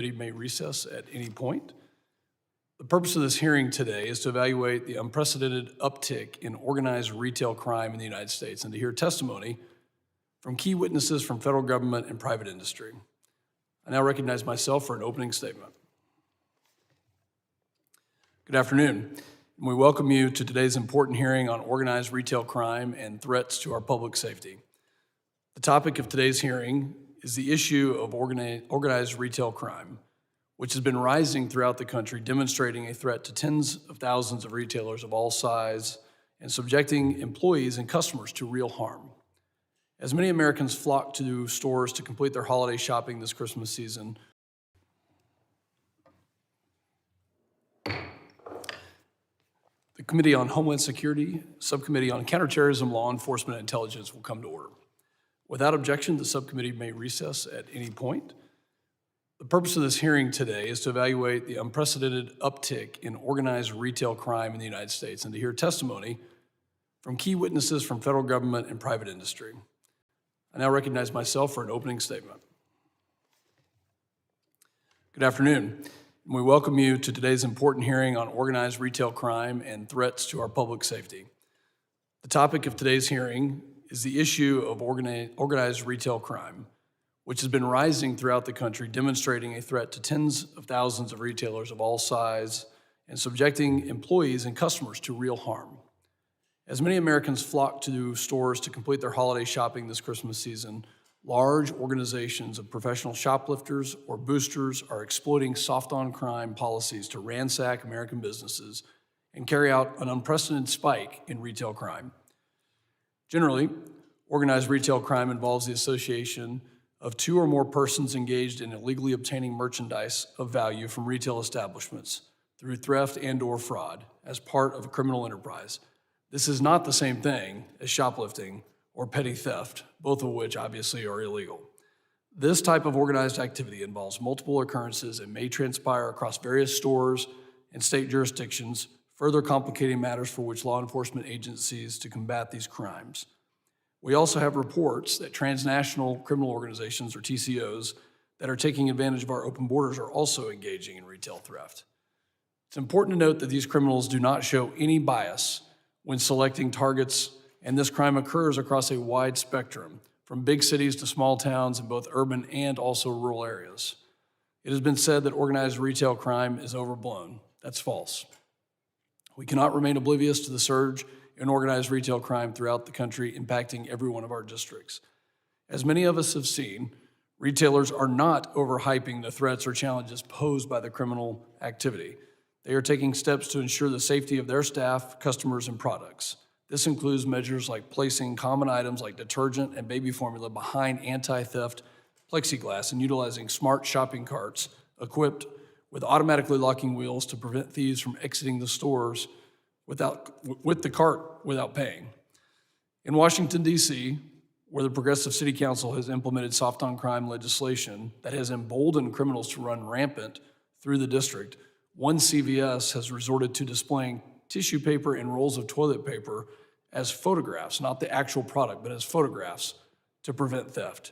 Committee may recess at any point. The purpose of this hearing today is to evaluate the unprecedented uptick in organized retail crime in the United States and to hear testimony from key witnesses from federal government and private industry. I now recognize myself for an opening statement. Good afternoon, and we welcome you to today's important hearing on organized retail crime and threats to our public safety. The topic of today's hearing is the issue of organized retail crime, which has been rising throughout the country, demonstrating a threat to tens of thousands of retailers of all sizes and subjecting employees and customers to real harm. As many Americans flock to stores to complete their holiday shopping this Christmas season, the Committee on Homeland Security, Subcommittee on Counterterrorism, Law Enforcement, and Intelligence will come to order. Without objection, the subcommittee may recess at any point. The purpose of this hearing today is to evaluate the unprecedented uptick in organized retail crime in the United States and to hear testimony from key witnesses from federal government and private industry. I now recognize myself for an opening statement. Good afternoon, and we welcome you to today's important hearing on organized retail crime and threats to our public safety. The topic of today's hearing is the issue of organized retail crime, which has been rising throughout the country, demonstrating a threat to tens of thousands of retailers of all sizes and subjecting employees and customers to real harm. As many Americans flock to stores to complete their holiday shopping this Christmas season, large organizations of professional shoplifters or boosters are exploiting soft-on-crime policies to ransack American businesses and carry out an unprecedented spike in retail crime. Generally, organized retail crime involves the association of two or more persons engaged in illegally obtaining merchandise of value from retail establishments through theft and/or fraud as part of a criminal enterprise. This is not the same thing as shoplifting or petty theft, both of which obviously are illegal. This type of organized activity involves multiple occurrences and may transpire across various stores and state jurisdictions, further complicating matters for which law enforcement agencies to combat these crimes. We also have reports that transnational criminal organizations, or TCOs, that are taking advantage of our open borders are also engaging in retail theft. It's important to note that these criminals do not show any bias when selecting targets, and this crime occurs across a wide spectrum, from big cities to small towns in both urban and also rural areas. It has been said that organized retail crime is overblown. That's false. We cannot remain oblivious to the surge in organized retail crime throughout the country, impacting every one of our districts. As many of us have seen, retailers are not overhyping the threats or challenges posed by the criminal activity. They are taking steps to ensure the safety of their staff, customers, and products. This includes measures like placing common items like detergent and baby formula behind anti-theft plexiglass and utilizing smart shopping carts equipped with automatically locking wheels to prevent thieves from exiting the stores with the cart without paying. In Washington, D.C., where the Progressive City Council has implemented soft-on-crime legislation that has emboldened criminals to run rampant through the district, one CVS has resorted to displaying tissue paper and rolls of toilet paper as photographs, not the actual product, but as photographs to prevent theft.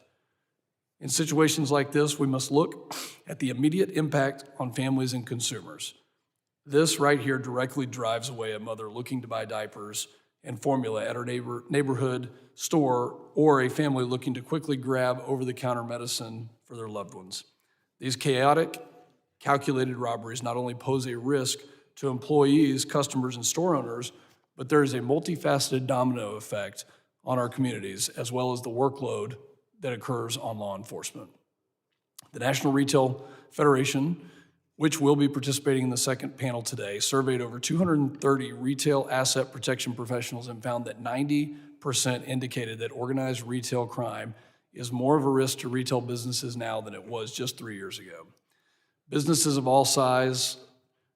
In situations like this, we must look at the immediate impact on families and consumers. This right here directly drives away a mother looking to buy diapers and formula at her neighborhood store or a family looking to quickly grab over-the-counter medicine for their loved ones. These chaotic, calculated robberies not only pose a risk to employees, customers, and store owners, but there is a multifaceted domino effect on our communities, as well as the workload that occurs on law enforcement. The National Retail Federation, which will be participating in the second panel today, surveyed over 230 retail asset protection professionals and found that 90% indicated that organized retail crime is more of a risk to retail businesses now than it was just 3 years ago. Businesses of all size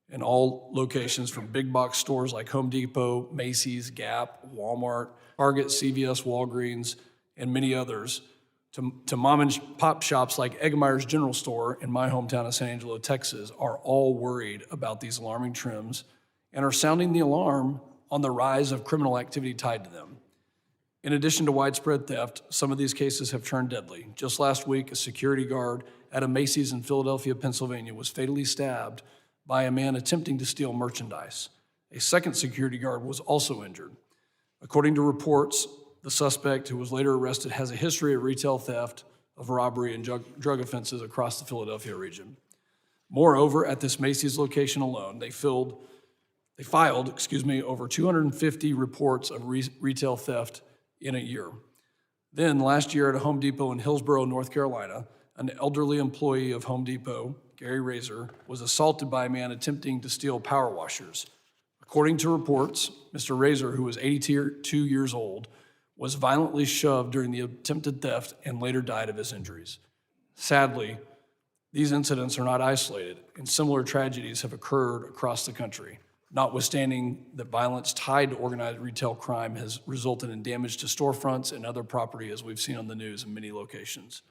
and all locations, from big box stores like Home Depot, Macy's, Gap, Walmart, Target, CVS, Walgreens, and many others, to mom and pop shops like Eggemeyer's General Store in my hometown of San Angelo, Texas, are all worried about these alarming trends and are sounding the alarm on the rise of criminal activity tied to them. In addition to widespread theft, some of these cases have turned deadly. Just last week, a security guard at a Macy's in Philadelphia, Pennsylvania, was fatally stabbed by a man attempting to steal merchandise. A second security guard was also injured. According to reports, the suspect, who was later arrested, has a history of retail theft, of robbery, and drug offenses across the Philadelphia region. Moreover, at this Macy's location alone, they filed over 250 reports of retail theft in a year. Then, last year at a Home Depot in Hillsborough, North Carolina, an elderly employee of Home Depot, Gary Razor, was assaulted by a man attempting to steal power washers. According to reports, Mr. Razor, who was 82 years old, was violently shoved during the attempted theft and later died of his injuries. Sadly, these incidents are not isolated, and similar tragedies have occurred across the country, notwithstanding that violence tied to organized retail crime has resulted in damage to storefronts and other property, as we've seen on the news in many locations.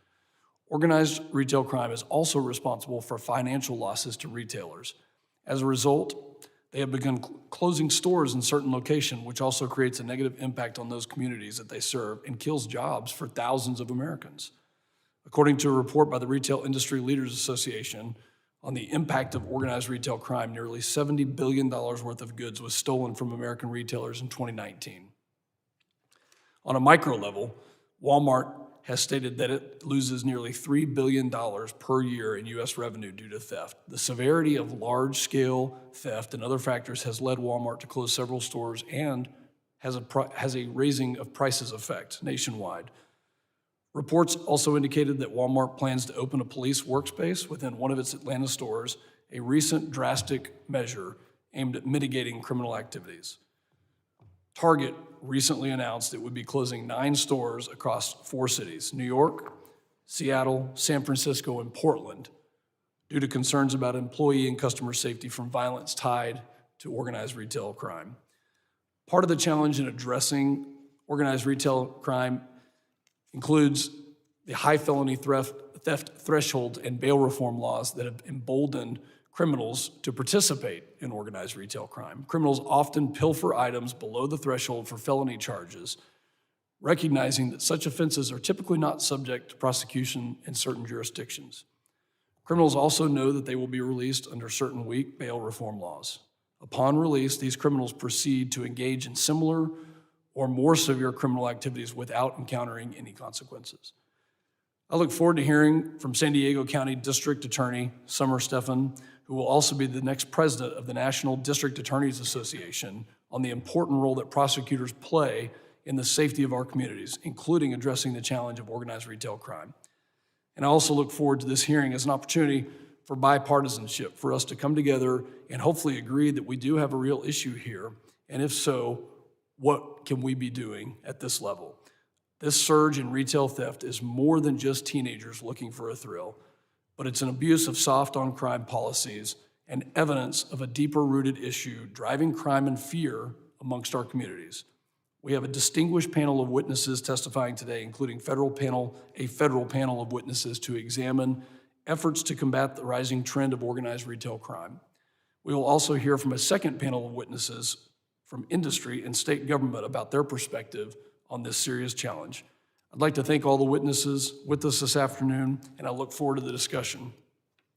Organized retail crime is also responsible for financial losses to retailers. As a result, they have begun closing stores in certain locations, which also creates a negative impact on those communities that they serve and kills jobs for thousands of Americans. According to a report by the Retail Industry Leaders Association on the impact of organized retail crime, nearly $70 billion worth of goods was stolen from American retailers in 2019. On a micro level, Walmart has stated that it loses nearly $3 billion per year in U.S. revenue due to theft. The severity of large-scale theft and other factors has led Walmart to close several stores and has a raising of prices effect nationwide. Reports also indicated that Walmart plans to open a police workspace within one of its Atlanta stores, a recent drastic measure aimed at mitigating criminal activities. Target recently announced it would be closing 9 stores across 4 cities, New York, Seattle, San Francisco, and Portland, due to concerns about employee and customer safety from violence tied to organized retail crime. Part of the challenge in addressing organized retail crime includes the high felony theft thresholds and bail reform laws that have emboldened criminals to participate in organized retail crime. Criminals often pilfer items below the threshold for felony charges, recognizing that such offenses are typically not subject to prosecution in certain jurisdictions. Criminals also know that they will be released under certain weak bail reform laws. Upon release, these criminals proceed to engage in similar or more severe criminal activities without encountering any consequences. I look forward to hearing from San Diego County District Attorney Summer Stephan, who will also be the next president of the National District Attorneys Association, on the important role that prosecutors play in the safety of our communities, including addressing the challenge of organized retail crime. And I also look forward to this hearing as an opportunity for bipartisanship, for us to come together and hopefully agree that we do have a real issue here, and if so, what can we be doing at this level? This surge in retail theft is more than just teenagers looking for a thrill, but it's an abuse of soft-on-crime policies and evidence of a deeper-rooted issue driving crime and fear amongst our communities. We have a distinguished panel of witnesses testifying today, including a federal panel of witnesses to examine efforts to combat the rising trend of organized retail crime. We will also hear from a second panel of witnesses from industry and state government about their perspective on this serious challenge. I'd like to thank all the witnesses with us this afternoon, and I look forward to the discussion.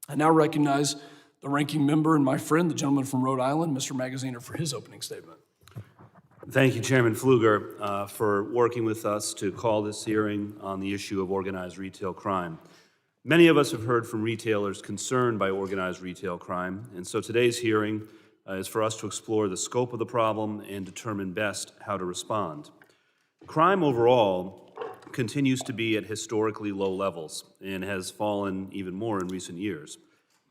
I now recognize the ranking member and my friend, the gentleman from Rhode Island, Mr. Magaziner, for his opening statement. Thank you, Chairman Pfluger, for working with us to call this hearing on the issue of organized retail crime. Many of us have heard from retailers concerned by organized retail crime, and so today's hearing is for us to explore the scope of the problem and determine best how to respond. Crime overall continues to be at historically low levels and has fallen even more in recent years.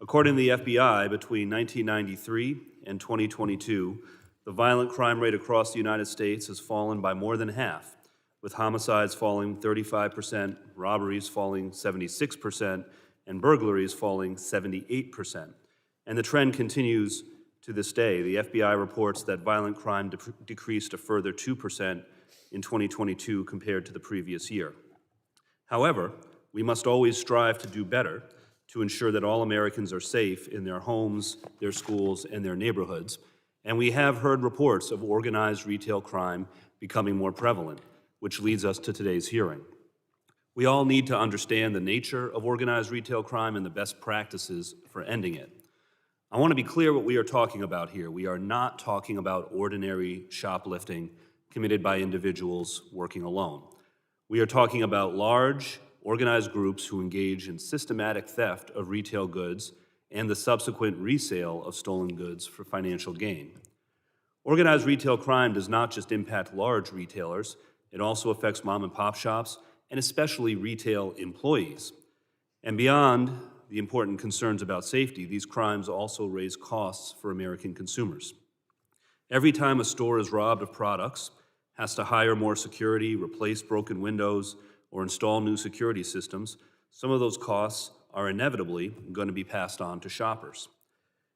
According to the FBI, between 1993 and 2022, the violent crime rate across the United States has fallen by more than half, with homicides falling 35%, robberies falling 76%, and burglaries falling 78%. And the trend continues to this day. The FBI reports that violent crime decreased a further 2% in 2022 compared to the previous year. However, we must always strive to do better to ensure that all Americans are safe in their homes, their schools, and their neighborhoods. And we have heard reports of organized retail crime becoming more prevalent, which leads us to today's hearing. We all need to understand the nature of organized retail crime and the best practices for ending it. I want to be clear what we are talking about here. We are not talking about ordinary shoplifting committed by individuals working alone. We are talking about large, organized groups who engage in systematic theft of retail goods and the subsequent resale of stolen goods for financial gain. Organized retail crime does not just impact large retailers, it also affects mom and pop shops and especially retail employees. And beyond the important concerns about safety, these crimes also raise costs for American consumers. Every time a store is robbed of products, has to hire more security, replace broken windows, or install new security systems, some of those costs are inevitably going to be passed on to shoppers.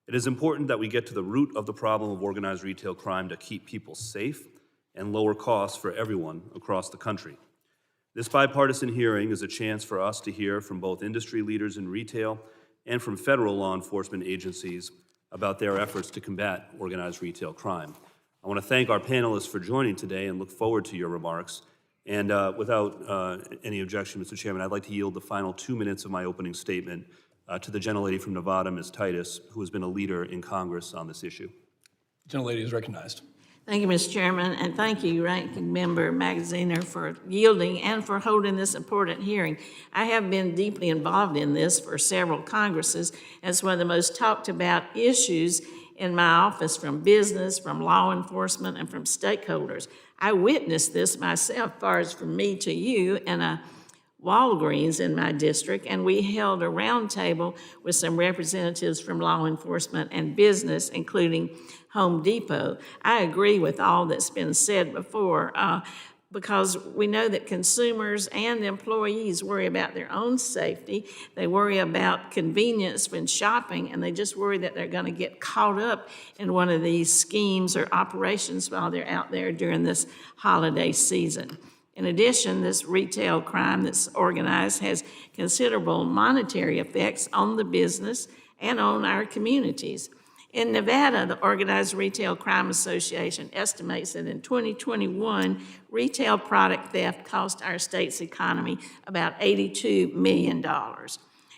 It is important that we get to the root of the problem of organized retail crime to keep people safe and lower costs for everyone across the country. This bipartisan hearing is a chance for us to hear from both industry leaders in retail and from federal law enforcement agencies about their efforts to combat organized retail crime. I want to thank our panelists for joining today and look forward to your remarks. And without any objection, Mr. Chairman, I'd like to yield the final 2 minutes of my opening statement to the gentlelady from Nevada, Ms. Titus, who has been a leader in Congress on this issue. The gentlelady is recognized. Thank you, Mr. Chairman, and thank you, Ranking Member Magaziner, for yielding and for holding this important hearing. I have been deeply involved in this for several Congresses as one of the most talked about issues in my office from business, from law enforcement, and from stakeholders. I witnessed this myself, as far as from me to you, in a Walgreens in my district, and we held a roundtable with some representatives from law enforcement and business, including Home Depot. I agree with all that's been said before, because we know that consumers and employees worry about their own safety. They worry about convenience when shopping, and they just worry that they're going to get caught up in one of these schemes or operations while they're out there during this holiday season. In addition, this retail crime that's organized has considerable monetary effects on the business and on our communities. In Nevada, the Organized Retail Crime Association estimates that in 2021, retail product theft cost our state's economy about $82 million.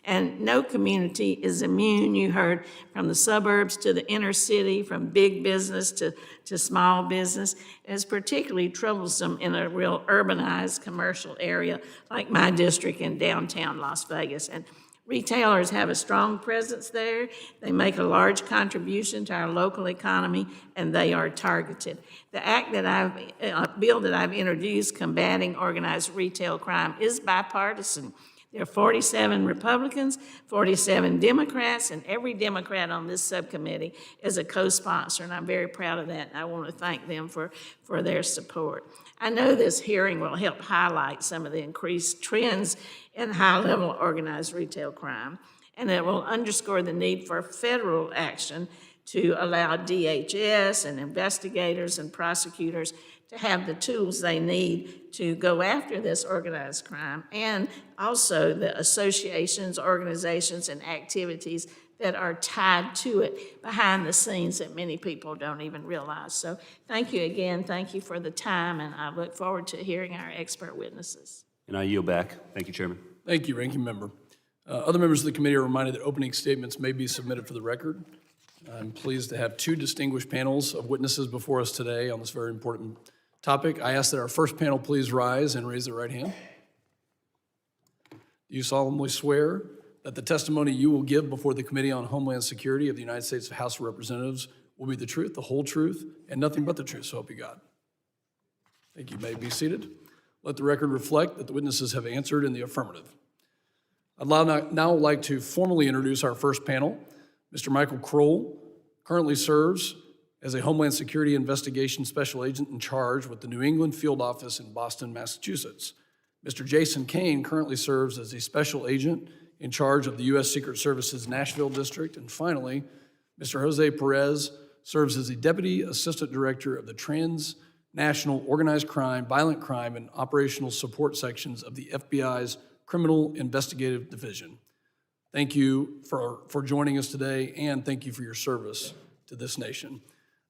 And no community is immune. You heard from the suburbs to the inner city, from big business to small business. It's particularly troublesome in a real urbanized commercial area like my district in downtown Las Vegas. And retailers have a strong presence there. They make a large contribution to our local economy, and they are targeted. The bill that I've introduced combating organized retail crime is bipartisan. There are 47 Republicans, 47 Democrats, and every Democrat on this subcommittee is a co-sponsor, and I'm very proud of that, and I want to thank them for their support. I know this hearing will help highlight some of the increased trends in high-level organized retail crime, and it will underscore the need for federal action to allow DHS and investigators and prosecutors to have the tools they need to go after this organized crime, and also the associations, organizations, and activities that are tied to it behind the scenes that many people don't even realize. So thank you again. Thank you for the time, and I look forward to hearing our expert witnesses. And I yield back. Thank you, Chairman. Thank you, Ranking Member. Other members of the committee are reminded that opening statements may be submitted for the record. I'm pleased to have two distinguished panels of witnesses before us today on this very important topic. I ask that our first panel please rise and raise their right hand. Do you solemnly swear that the testimony you will give before the Committee on Homeland Security of the United States House of Representatives will be the truth, the whole truth, and nothing but the truth, so help you God? Thank you. You may be seated. Let the record reflect that the witnesses have answered in the affirmative. I'd now like to formally introduce our first panel. Mr. Michael Kroll currently serves as a Homeland Security Investigation Special Agent in charge with the New England Field Office in Boston, Massachusetts. Mr. Jason Kane currently serves as a Special Agent in charge of the U.S. Secret Service's Nashville District. And finally, Mr. Jose Perez serves as the Deputy Assistant Director of the Transnational Organized Crime, Violent Crime, and Operational Support Sections of the FBI's Criminal Investigative Division. Thank you for joining us today, and thank you for your service to this nation.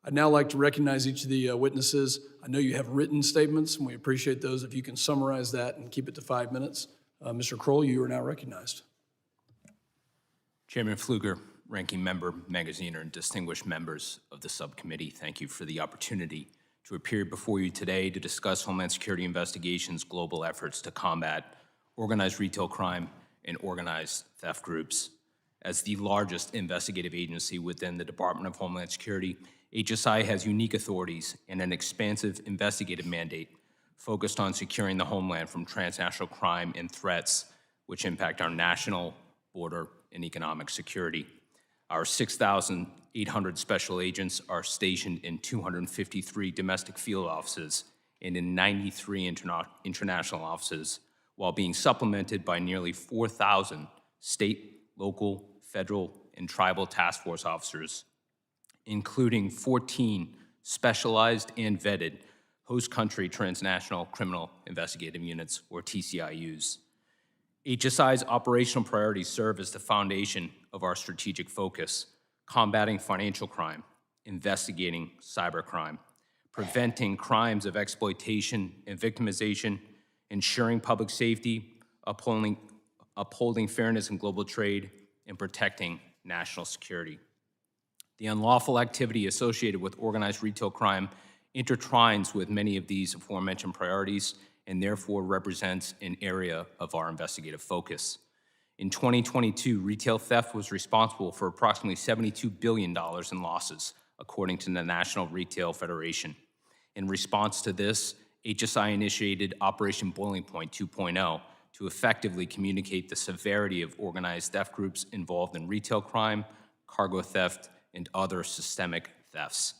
I'd now like to recognize each of the witnesses. I know you have written statements, and we appreciate those. If you can summarize that and keep it to 5 minutes, Mr. Kroll, you are now recognized. Chairman Pfluger, Ranking Member Magaziner, and distinguished members of the subcommittee, thank you for the opportunity to appear before you today to discuss Homeland Security Investigation's global efforts to combat organized retail crime and organized theft groups. As the largest investigative agency within the Department of Homeland Security, HSI has unique authorities and an expansive investigative mandate focused on securing the homeland from transnational crime and threats which impact our national, border, and economic security. Our 6,800 special agents are stationed in 253 domestic field offices and in 93 international offices, while being supplemented by nearly 4,000 state, local, federal, and tribal task force officers, including 14 specialized and vetted host country transnational criminal investigative units, or TCIUs. HSI's operational priorities serve as the foundation of our strategic focus: combating financial crime, investigating cybercrime, preventing crimes of exploitation and victimization, ensuring public safety, upholding fairness in global trade, and protecting national security. The unlawful activity associated with organized retail crime intertwines with many of these aforementioned priorities and therefore represents an area of our investigative focus. In 2022, retail theft was responsible for approximately $72 billion in losses, according to the National Retail Federation. In response to this, HSI initiated Operation Boiling Point 2.0 to effectively communicate the severity of organized theft groups involved in retail crime, cargo theft, and other systemic thefts.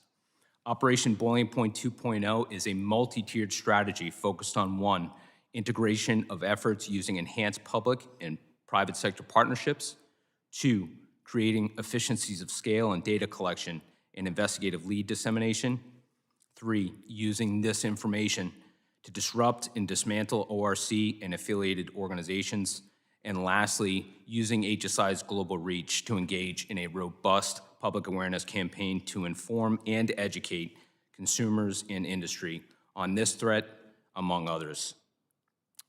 Operation Boiling Point 2.0 is a multi-tiered strategy focused on: 1, integration of efforts using enhanced public and private sector partnerships; 2, creating efficiencies of scale and data collection and investigative lead dissemination; 3, using this information to disrupt and dismantle ORC and affiliated organizations; and lastly, using HSI's global reach to engage in a robust public awareness campaign to inform and educate consumers and industry on this threat, among others.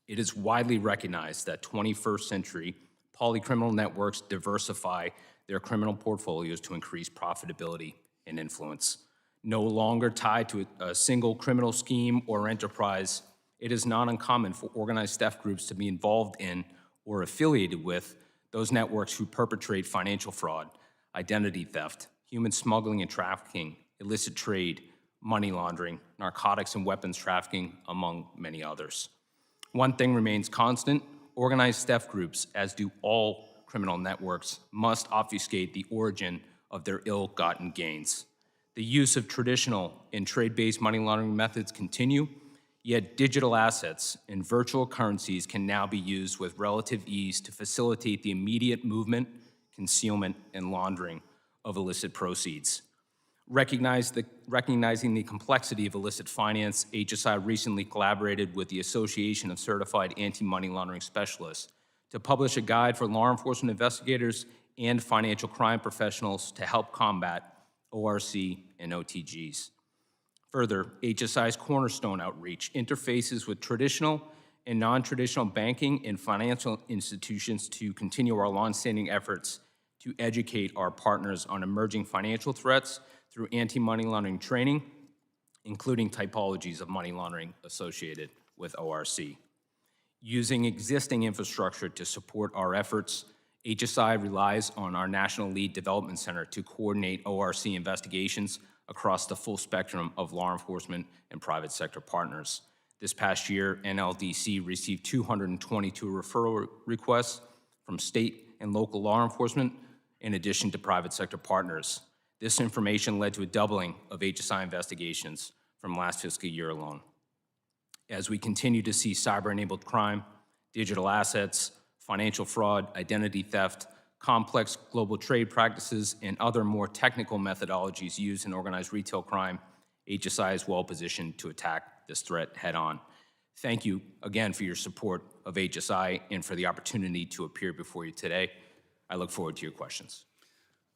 It is widely recognized that 21st century polycriminal networks diversify their criminal portfolios to increase profitability and influence. No longer tied to a single criminal scheme or enterprise, it is not uncommon for organized theft groups to be involved in or affiliated with those networks who perpetrate financial fraud, identity theft, human smuggling and trafficking, illicit trade, money laundering, narcotics and weapons trafficking, among many others. One thing remains constant: organized theft groups, as do all criminal networks, must obfuscate the origin of their ill-gotten gains. The use of traditional and trade-based money laundering methods continue, yet digital assets and virtual currencies can now be used with relative ease to facilitate the immediate movement, concealment, and laundering of illicit proceeds. Recognizing the complexity of illicit finance, HSI recently collaborated with the Association of Certified Anti-Money Laundering Specialists to publish a guide for law enforcement investigators and financial crime professionals to help combat ORC and OTGs. Further, HSI's cornerstone outreach interfaces with traditional and non-traditional banking and financial institutions to continue our longstanding efforts to educate our partners on emerging financial threats through anti-money laundering training, including typologies of money laundering associated with ORC. Using existing infrastructure to support our efforts, HSI relies on our National Lead Development Center to coordinate ORC investigations across the full spectrum of law enforcement and private sector partners. This past year, NLDC received 222 referral requests from state and local law enforcement, in addition to private sector partners. This information led to a doubling of HSI investigations from last fiscal year alone. As we continue to see cyber-enabled crime, digital assets, financial fraud, identity theft, complex global trade practices, and other more technical methodologies used in organized retail crime, HSI is well positioned to attack this threat head-on. Thank you again for your support of HSI and for the opportunity to appear before you today. I look forward to your questions.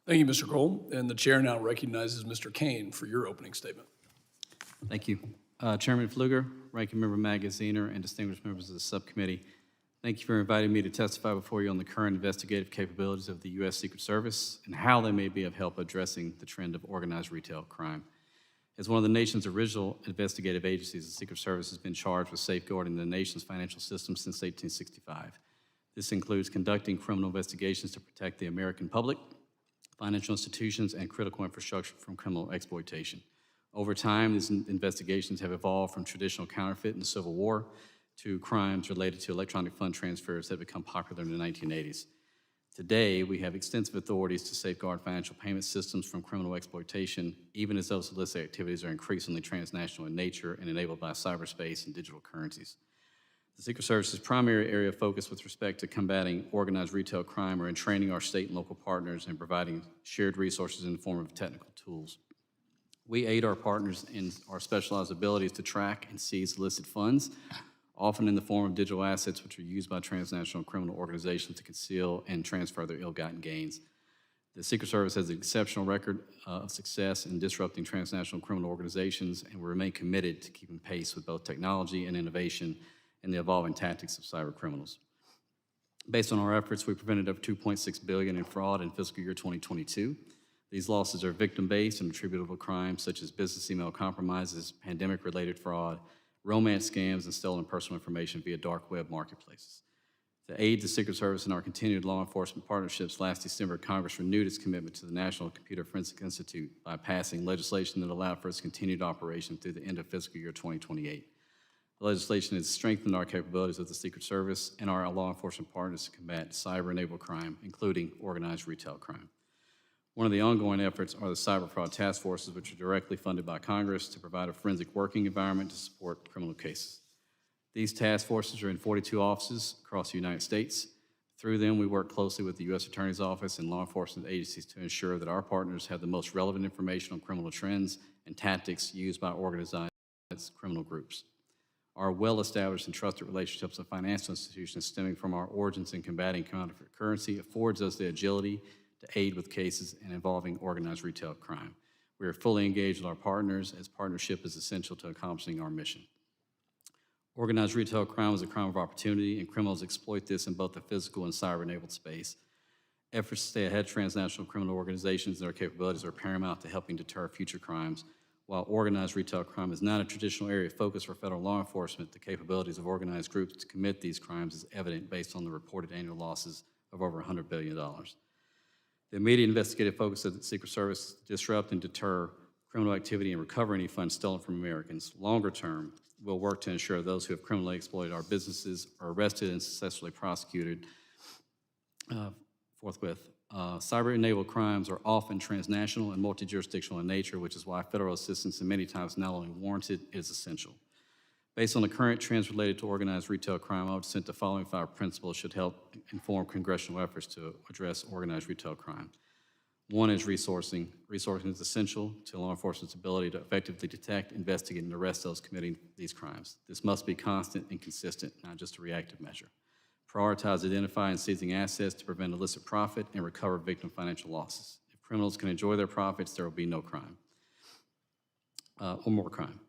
Thank you, Mr. Kroll. And the chair now recognizes Mr. Kane for your opening statement. Thank you. Chairman Pfluger, Ranking Member Magaziner, and distinguished members of the subcommittee, Thank you for inviting me to testify before you on the current investigative capabilities of the U.S. Secret Service and how they may be of help addressing the trend of organized retail crime. As one of the nation's original investigative agencies, the Secret Service has been charged with safeguarding the nation's financial system since 1865. This includes conducting criminal investigations to protect the American public, financial institutions, and critical infrastructure from criminal exploitation. Over time, these investigations have evolved from traditional counterfeit in the Civil War to crimes related to electronic fund transfers that become popular in the 1980s. Today, we have extensive authorities to safeguard financial payment systems from criminal exploitation, even as those illicit activities are increasingly transnational in nature and enabled by cyberspace and digital currencies. The Secret Service's primary area of focus with respect to combating organized retail crime are in training our state and local partners and providing shared resources in the form of technical tools. We aid our partners in our specialized abilities to track and seize illicit funds, often in the form of digital assets which are used by transnational criminal organizations to conceal and transfer their ill-gotten gains. The Secret Service has an exceptional record of success in disrupting transnational criminal organizations, and we remain committed to keeping pace with both technology and innovation and the evolving tactics of cyber criminals. Based on our efforts, we prevented over $2.6 billion in fraud in fiscal year 2022. These losses are victim-based and attributable crimes such as business email compromises, pandemic-related fraud, romance scams, and stolen personal information via dark web marketplaces. To aid the Secret Service in our continued law enforcement partnerships, last December, Congress renewed its commitment to the National Computer Forensic Institute by passing legislation that allowed for its continued operation through the end of fiscal year 2028. The legislation has strengthened our capabilities of the Secret Service and our law enforcement partners to combat cyber-enabled crime, including organized retail crime. One of the ongoing efforts are the cyber fraud task forces, which are directly funded by Congress to provide a forensic working environment to support criminal cases. These task forces are in 42 offices across the United States. Through them, we work closely with the U.S. Attorney's Office and law enforcement agencies to ensure that our partners have the most relevant information on criminal trends and tactics used by organized criminal groups. Our well-established and trusted relationships with financial institutions stemming from our origins in combating counterfeit currency affords us the agility to aid with cases involving organized retail crime. We are fully engaged with our partners as partnership is essential to accomplishing our mission. Organized retail crime is a crime of opportunity, and criminals exploit this in both the physical and cyber-enabled space. Efforts to stay ahead of transnational criminal organizations and their capabilities are paramount to helping deter future crimes. While organized retail crime is not a traditional area of focus for federal law enforcement, the capabilities of organized groups to commit these crimes is evident based on the reported annual losses of over $100 billion. The immediate investigative focus of the Secret Service is to disrupt and deter criminal activity and recover any funds stolen from Americans. Longer term, we'll work to ensure those who have criminally exploited our businesses are arrested and successfully prosecuted forthwith. Cyber-enabled crimes are often transnational and multi-jurisdictional in nature, which is why federal assistance, and many times not only warranted, is essential. Based on the current trends related to organized retail crime, I would submit the following 5 principles should help inform congressional efforts to address organized retail crime. 1 is resourcing. Resourcing is essential to law enforcement's ability to effectively detect, investigate, and arrest those committing these crimes. This must be constant and consistent, not just a reactive measure. Prioritize identifying and seizing assets to prevent illicit profit and recover victim financial losses. If criminals can enjoy their profits, there will be no crime, or more crime.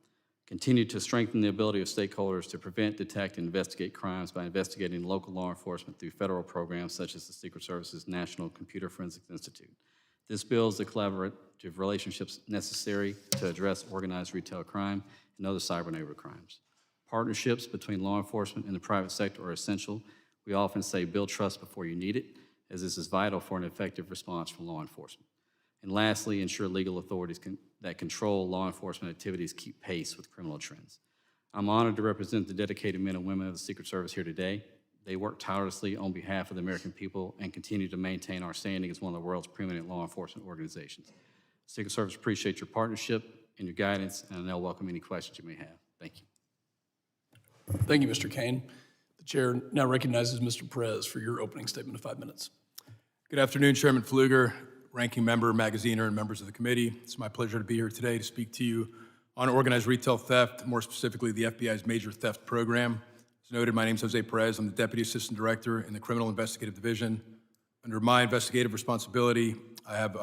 Continue to strengthen the ability of stakeholders to prevent, detect, and investigate crimes by investigating local law enforcement through federal programs such as the Secret Service's National Computer Forensic Institute. This builds the collaborative relationships necessary to address organized retail crime and other cyber-enabled crimes. Partnerships between law enforcement and the private sector are essential. We often say build trust before you need it, as this is vital for an effective response from law enforcement. And lastly, ensure legal authorities that control law enforcement activities keep pace with criminal trends. I'm honored to represent the dedicated men and women of the Secret Service here today. They work tirelessly on behalf of the American people and continue to maintain our standing as one of the world's preeminent law enforcement organizations. The Secret Service appreciates your partnership and your guidance, and I'll welcome any questions you may have. Thank you. Thank you, Mr. Kane. The chair now recognizes Mr. Perez for your opening statement of 5 minutes. Good afternoon, Chairman Pfluger, Ranking Member Magaziner, and members of the committee. It's my pleasure to be here today to speak to you on organized retail theft, more specifically the FBI's Major Theft Program. As noted, my name is Jose Perez. I'm the Deputy Assistant Director in the Criminal Investigative Division. Under my investigative responsibility, I have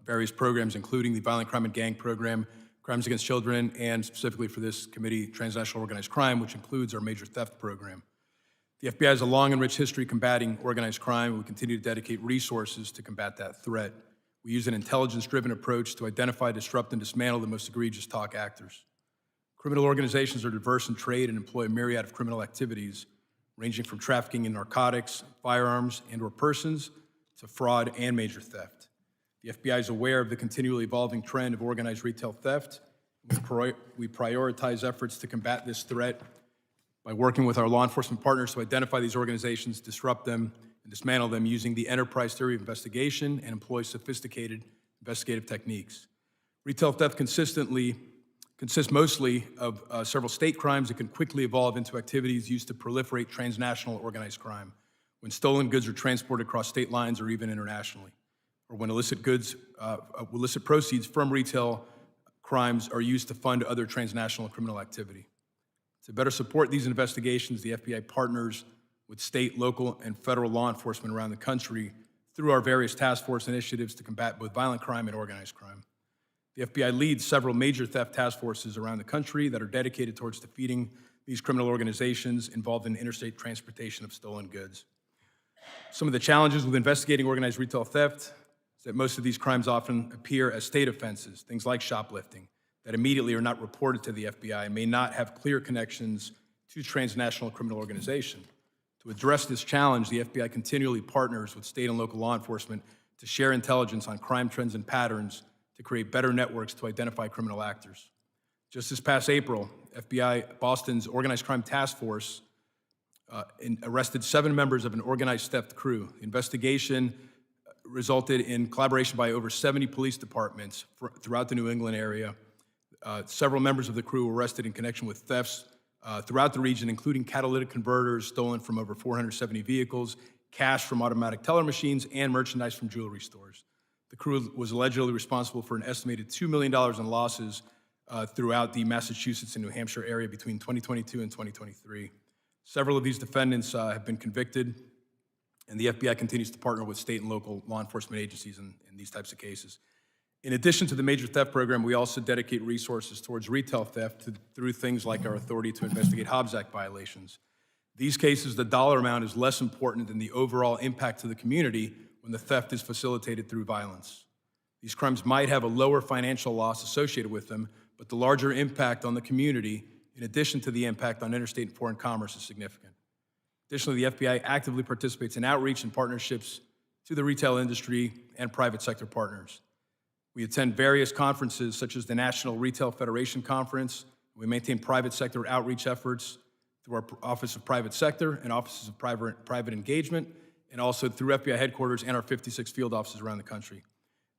various programs, including the Violent Crime and Gang Program, Crimes Against Children, and specifically for this committee, Transnational Organized Crime, which includes our Major Theft Program. The FBI has a long and rich history combating organized crime, and we continue to dedicate resources to combat that threat. We use an intelligence-driven approach to identify, disrupt, and dismantle the most egregious talk actors. Criminal organizations are diverse in trade and employ a myriad of criminal activities, ranging from trafficking in narcotics, firearms, and/or persons, to fraud and major theft. The FBI is aware of the continually evolving trend of organized retail theft. We prioritize efforts to combat this threat by working with our law enforcement partners to identify these organizations, disrupt them, and dismantle them using the enterprise theory of investigation and employ sophisticated investigative techniques. Retail theft consists mostly of several state crimes that can quickly evolve into activities used to proliferate transnational organized crime, when stolen goods are transported across state lines or even internationally, or when illicit proceeds from retail crimes are used to fund other transnational criminal activity. To better support these investigations, the FBI partners with state, local, and federal law enforcement around the country through our various task force initiatives to combat both violent crime and organized crime. The FBI leads several major theft task forces around the country that are dedicated towards defeating these criminal organizations involved in interstate transportation of stolen goods. Some of the challenges with investigating organized retail theft is that most of these crimes often appear as state offenses, things like shoplifting, that immediately are not reported to the FBI and may not have clear connections to transnational criminal organization. To address this challenge, the FBI continually partners with state and local law enforcement to share intelligence on crime trends and patterns to create better networks to identify criminal actors. Just this past April, FBI Boston's Organized Crime Task Force arrested 7 members of an organized theft crew. The investigation resulted in collaboration by over 70 police departments throughout the New England area. Several members of the crew were arrested in connection with thefts throughout the region, including catalytic converters stolen from over 470 vehicles, cash from automatic teller machines, and merchandise from jewelry stores. The crew was allegedly responsible for an estimated $2 million in losses throughout the Massachusetts and New Hampshire area between 2022 and 2023. Several of these defendants have been convicted, and the FBI continues to partner with state and local law enforcement agencies in these types of cases. In addition to the major theft program, we also dedicate resources towards retail theft through things like our authority to investigate Hobbs Act violations. These cases, the dollar amount is less important than the overall impact to the community when the theft is facilitated through violence. These crimes might have a lower financial loss associated with them, but the larger impact on the community, in addition to the impact on interstate and foreign commerce, is significant. Additionally, the FBI actively participates in outreach and partnerships to the retail industry and private sector partners. We attend various conferences such as the National Retail Federation Conference. We maintain private sector outreach efforts through our Office of Private Sector and Offices of Private Engagement, and also through FBI headquarters and our 56 field offices around the country.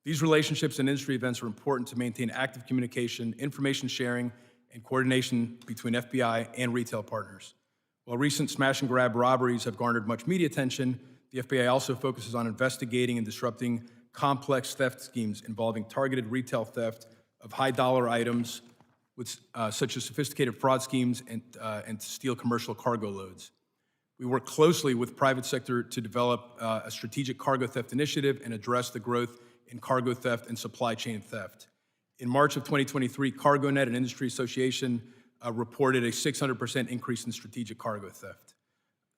These relationships and industry events are important to maintain active communication, information sharing, and coordination between FBI and retail partners. While recent smash and grab robberies have garnered much media attention, the FBI also focuses on investigating and disrupting complex theft schemes involving targeted retail theft of high-dollar items, such as sophisticated fraud schemes and to steal commercial cargo loads. We work closely with private sector to develop a strategic cargo theft initiative and address the growth in cargo theft and supply chain theft. In March of 2023, CargoNet, an industry association, reported a 600% increase in strategic cargo theft.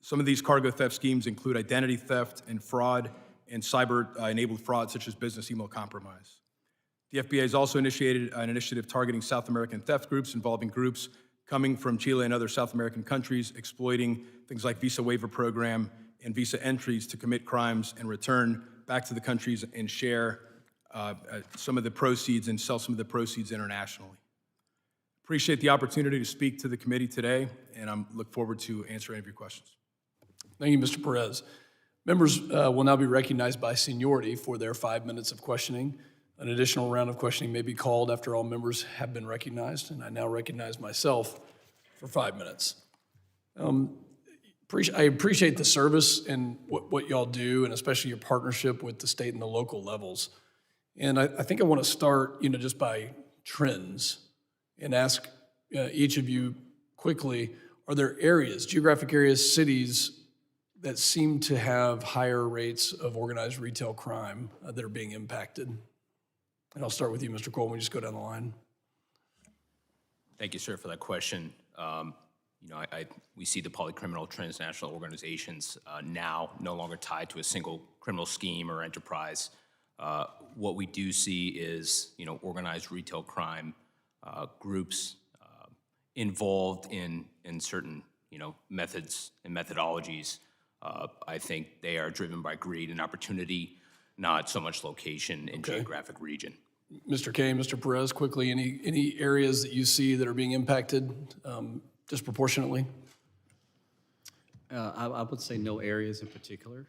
Some of these cargo theft schemes include identity theft and fraud and cyber-enabled fraud, such as business email compromise. The FBI has also initiated an initiative targeting South American theft groups involving groups coming from Chile and other South American countries, exploiting things like visa waiver program and visa entries to commit crimes and return back to the countries and share some of the proceeds and sell some of the proceeds internationally. Appreciate the opportunity to speak to the committee today, and I look forward to answering any of your questions. Thank you, Mr. Perez. Members will now be recognized by seniority for their 5 minutes of questioning. An additional round of questioning may be called after all members have been recognized, and I now recognize myself for 5 minutes. I appreciate the service and what y'all do, and especially your partnership with the state and the local levels. And I think I want to start, just by trends and ask each of you quickly, are there areas, geographic areas, cities that seem to have higher rates of organized retail crime that are being impacted? And I'll start with you, Mr. Coleman. We just go down the line. Thank you, sir, for that question. we see the polycriminal transnational organizations now no longer tied to a single criminal scheme or enterprise. What we do see is, organized retail crime groups involved in certain, methods and methodologies. I think they are driven by greed and opportunity, not so much location and geographic region. Mr. Kane, Mr. Perez, quickly, any areas that you see that are being impacted disproportionately? I would say no areas in particular.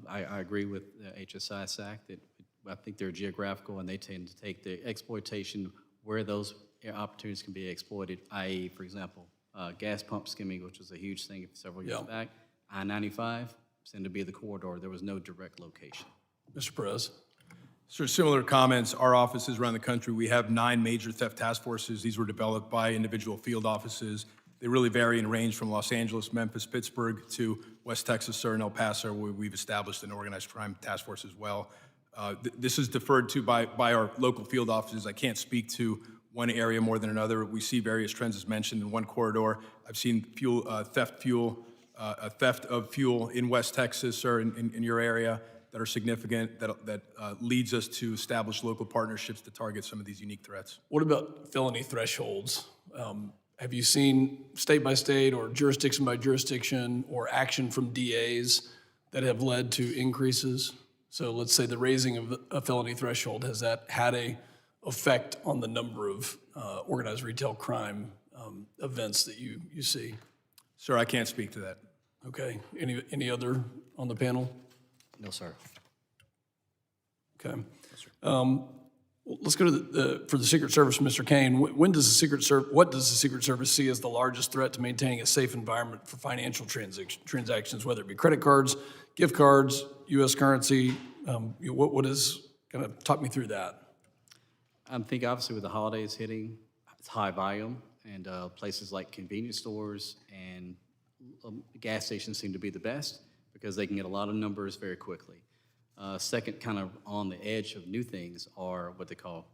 I agree with the HSI SAC that I think they're geographical and they tend to take the exploitation where those opportunities can be exploited, i.e., for example, gas pump skimming, which was a huge thing several years back. I-95 seemed to be the corridor. There was no direct location. Mr. Perez? So similar comments, our offices around the country, we have 9 major theft task forces. These were developed by individual field offices. They really vary and range from Los Angeles, Memphis, Pittsburgh to West Texas or in El Paso, where we've established an organized crime task force as well. This is deferred to by our local field offices. I can't speak to one area more than another. We see various trends as mentioned in one corridor. I've seen theft of fuel in West Texas or in your area that are significant, that leads us to establish local partnerships to target some of these unique threats. What about felony thresholds? Have you seen state by state or jurisdiction by jurisdiction or action from DAs that have led to increases? So let's say the raising of a felony threshold, has that had a effect on the number of organized retail crime events that you see? Sir, I can't speak to that. Okay, any other on the panel? No, sir. Okay. Let's go to for the Secret Service, Mr. Kane. What does the Secret Service see as the largest threat to maintaining a safe environment for financial transactions, whether it be credit cards, gift cards, U.S. currency? What is, kind of talk me through that? I'm thinking obviously with the holidays hitting, it's high volume, and places like convenience stores and gas stations seem to be the best because they can get a lot of numbers very quickly. Second, kind of on the edge of new things are what they call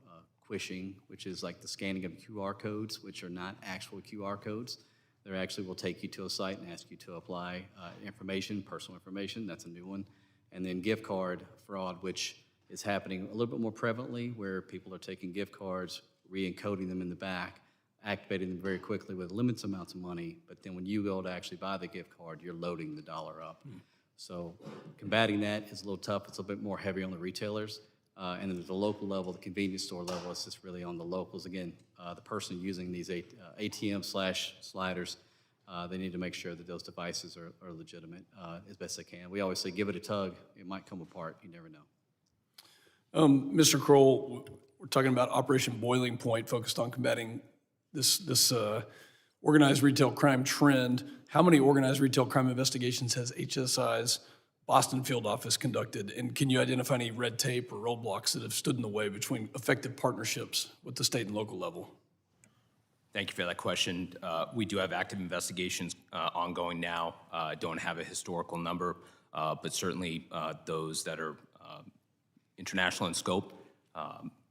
quishing, which is like the scanning of QR codes, which are not actual QR codes. They actually will take you to a site and ask you to apply information, personal information. That's a new one. And then gift card fraud, which is happening a little bit more prevalently, where people are taking gift cards, re-encoding them in the back, activating them very quickly with limited amounts of money, but then when you go to actually buy the gift card, you're loading the dollar up. So combating that is a little tough. It's a bit more heavy on the retailers. And then at the local level, the convenience store level, it's just really on the locals. Again, the person using these ATM/sliders, they need to make sure that those devices are legitimate as best they can. We always say, give it a tug. It might come apart. You never know. Mr. Kroll, we're talking about Operation Boiling Point, focused on combating this organized retail crime trend. How many organized retail crime investigations has HSI's Boston field office conducted? And can you identify any red tape or roadblocks that have stood in the way between effective partnerships with the state and local level? Thank you for that question. We do have active investigations ongoing now. I don't have a historical number, but certainly those that are international in scope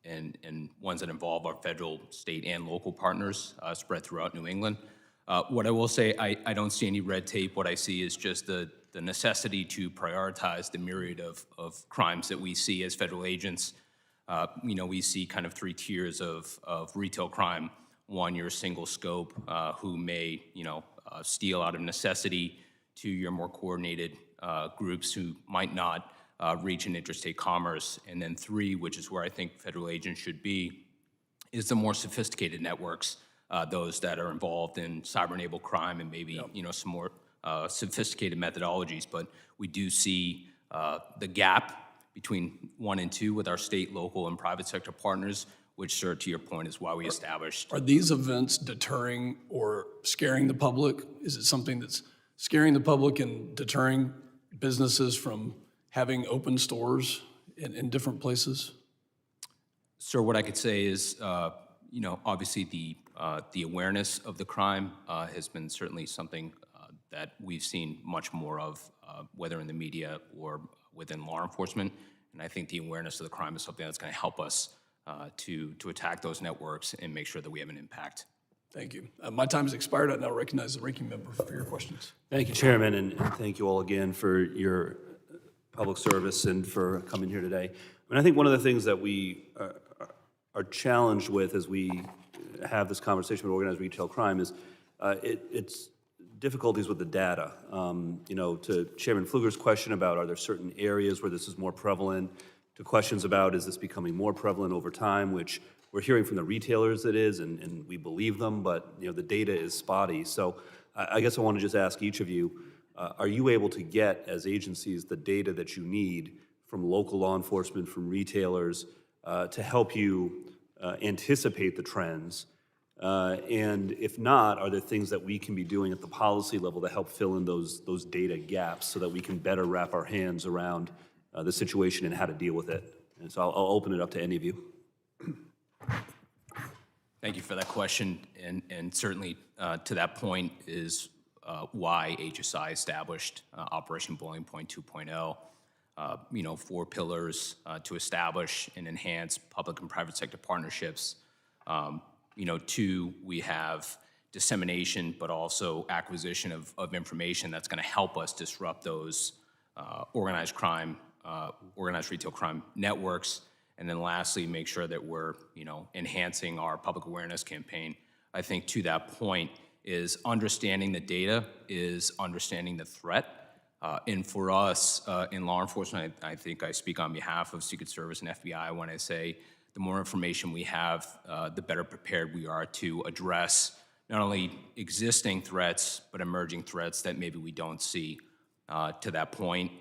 and ones that involve our federal, state, and local partners spread throughout New England. What I will say, I don't see any red tape. What I see is just the necessity to prioritize the myriad of crimes that we see as federal agents. We see kind of 3 tiers of retail crime. One, your single scope, who may, steal out of necessity, to your more coordinated groups who might not reach in interstate commerce. And then 3, which is where I think federal agents should be, is the more sophisticated networks, those that are involved in cyber-enabled crime and maybe, some more sophisticated methodologies. But we do see the gap between 1 and 2 with our state, local, and private sector partners, which, sir, to your point, is why we established. Are these events deterring or scaring the public? Is it something that's scaring the public and deterring businesses from having open stores in different places? Sir, what I could say is, obviously the awareness of the crime has been certainly something that we've seen much more of, whether in the media or within law enforcement. And I think the awareness of the crime is something that's going to help us to attack those networks and make sure that we have an impact. Thank you. My time has expired. I now recognize the ranking member for your questions. Thank you, Chairman, and thank you all again for your public service and for coming here today. I think one of the things that we are challenged with as we have this conversation with organized retail crime is it's difficulties with the data. To Chairman Pfluger's question about are there certain areas where this is more prevalent, to questions about is this becoming more prevalent over time, which we're hearing from the retailers it is, and we believe them, but the data is spotty. So I guess I want to just ask each of you, are you able to get, as agencies, the data that you need from local law enforcement, from retailers, to help you anticipate the trends? And if not, are there things that we can be doing at the policy level to help fill in those data gaps so that we can better wrap our hands around the situation and how to deal with it? And so I'll open it up to any of you. Thank you for that question, and certainly to that point is why HSI established Operation Boiling Point 2.0. 4 pillars to establish and enhance public and private sector partnerships. 2, we have dissemination, but also acquisition of information that's going to help us disrupt those organized retail crime networks. And then lastly, make sure that we're, enhancing our public awareness campaign. I think to that point is understanding the data is understanding the threat. And for us in law enforcement, I think I speak on behalf of Secret Service and FBI when I say the more information we have, the better prepared we are to address not only existing threats, but emerging threats that maybe we don't see. To that point,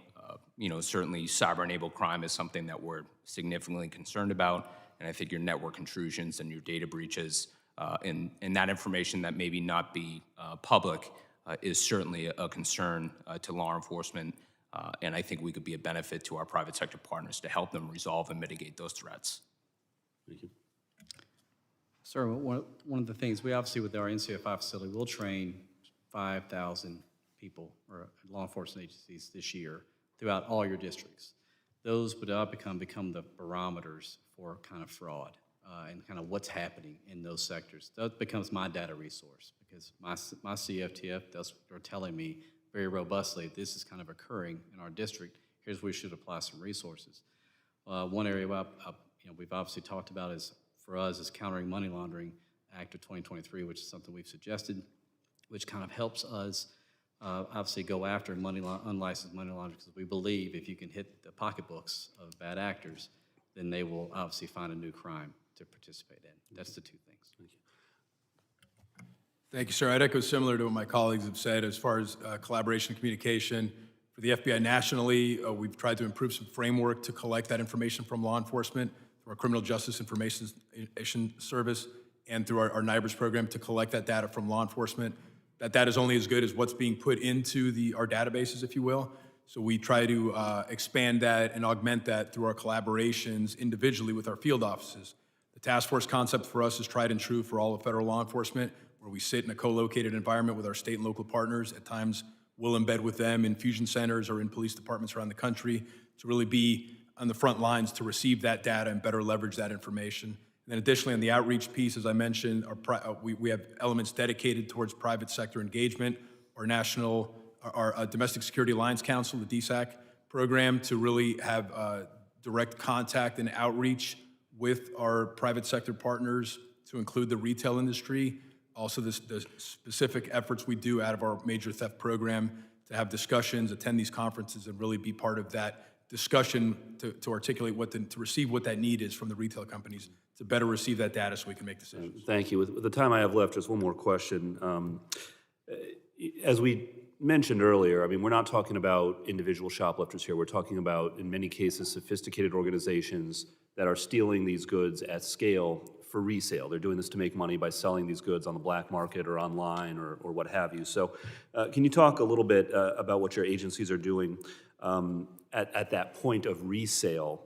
certainly cyber-enabled crime is something that we're significantly concerned about, and I think your network intrusions and your data breaches and that information that maybe not be public is certainly a concern to law enforcement, and I think we could be a benefit to our private sector partners to help them resolve and mitigate those threats. Thank you. Sir, one of the things, we obviously with our NCFI facility, we'll train 5,000 people or law enforcement agencies this year throughout all your districts. Those would become the barometers for kind of fraud and kind of what's happening in those sectors. That becomes my data resource because my CFTF, they're telling me very robustly, this is kind of occurring in our district. Here's where we should apply some resources. One area we've obviously talked about is, for us, is Countering Money Laundering Act of 2023, which is something we've suggested, which kind of helps us obviously go after unlicensed money launderers, because we believe if you can hit the pocketbooks of bad actors, then they will obviously find a new crime to participate in. That's the 2 things. Thank you. Thank you, sir. I'd echo similar to what my colleagues have said as far as collaboration and communication. For the FBI nationally, we've tried to improve some framework to collect that information from law enforcement through our Criminal Justice Information Service and through our NIBRS program to collect that data from law enforcement. That data is only as good as what's being put into our databases, if you will. So we try to expand that and augment that through our collaborations individually with our field offices. The task force concept for us is tried and true for all of federal law enforcement, where we sit in a co-located environment with our state and local partners. At times, we'll embed with them in fusion centers or in police departments around the country to really be on the front lines to receive that data and better leverage that information. And then additionally, on the outreach piece, as I mentioned, we have elements dedicated towards private sector engagement, our Domestic Security Alliance Council, the DSAC program, to really have direct contact and outreach with our private sector partners to include the retail industry. Also, the specific efforts we do out of our major theft program to have discussions, attend these conferences, and really be part of that discussion to articulate to receive what that need is from the retail companies to better receive that data so we can make decisions. Thank you. With the time I have left, just one more question. As we mentioned earlier, we're not talking about individual shoplifters here. We're talking about, in many cases, sophisticated organizations that are stealing these goods at scale for resale. They're doing this to make money by selling these goods on the black market or online or what have you. So can you talk a little bit about what your agencies are doing at that point of resale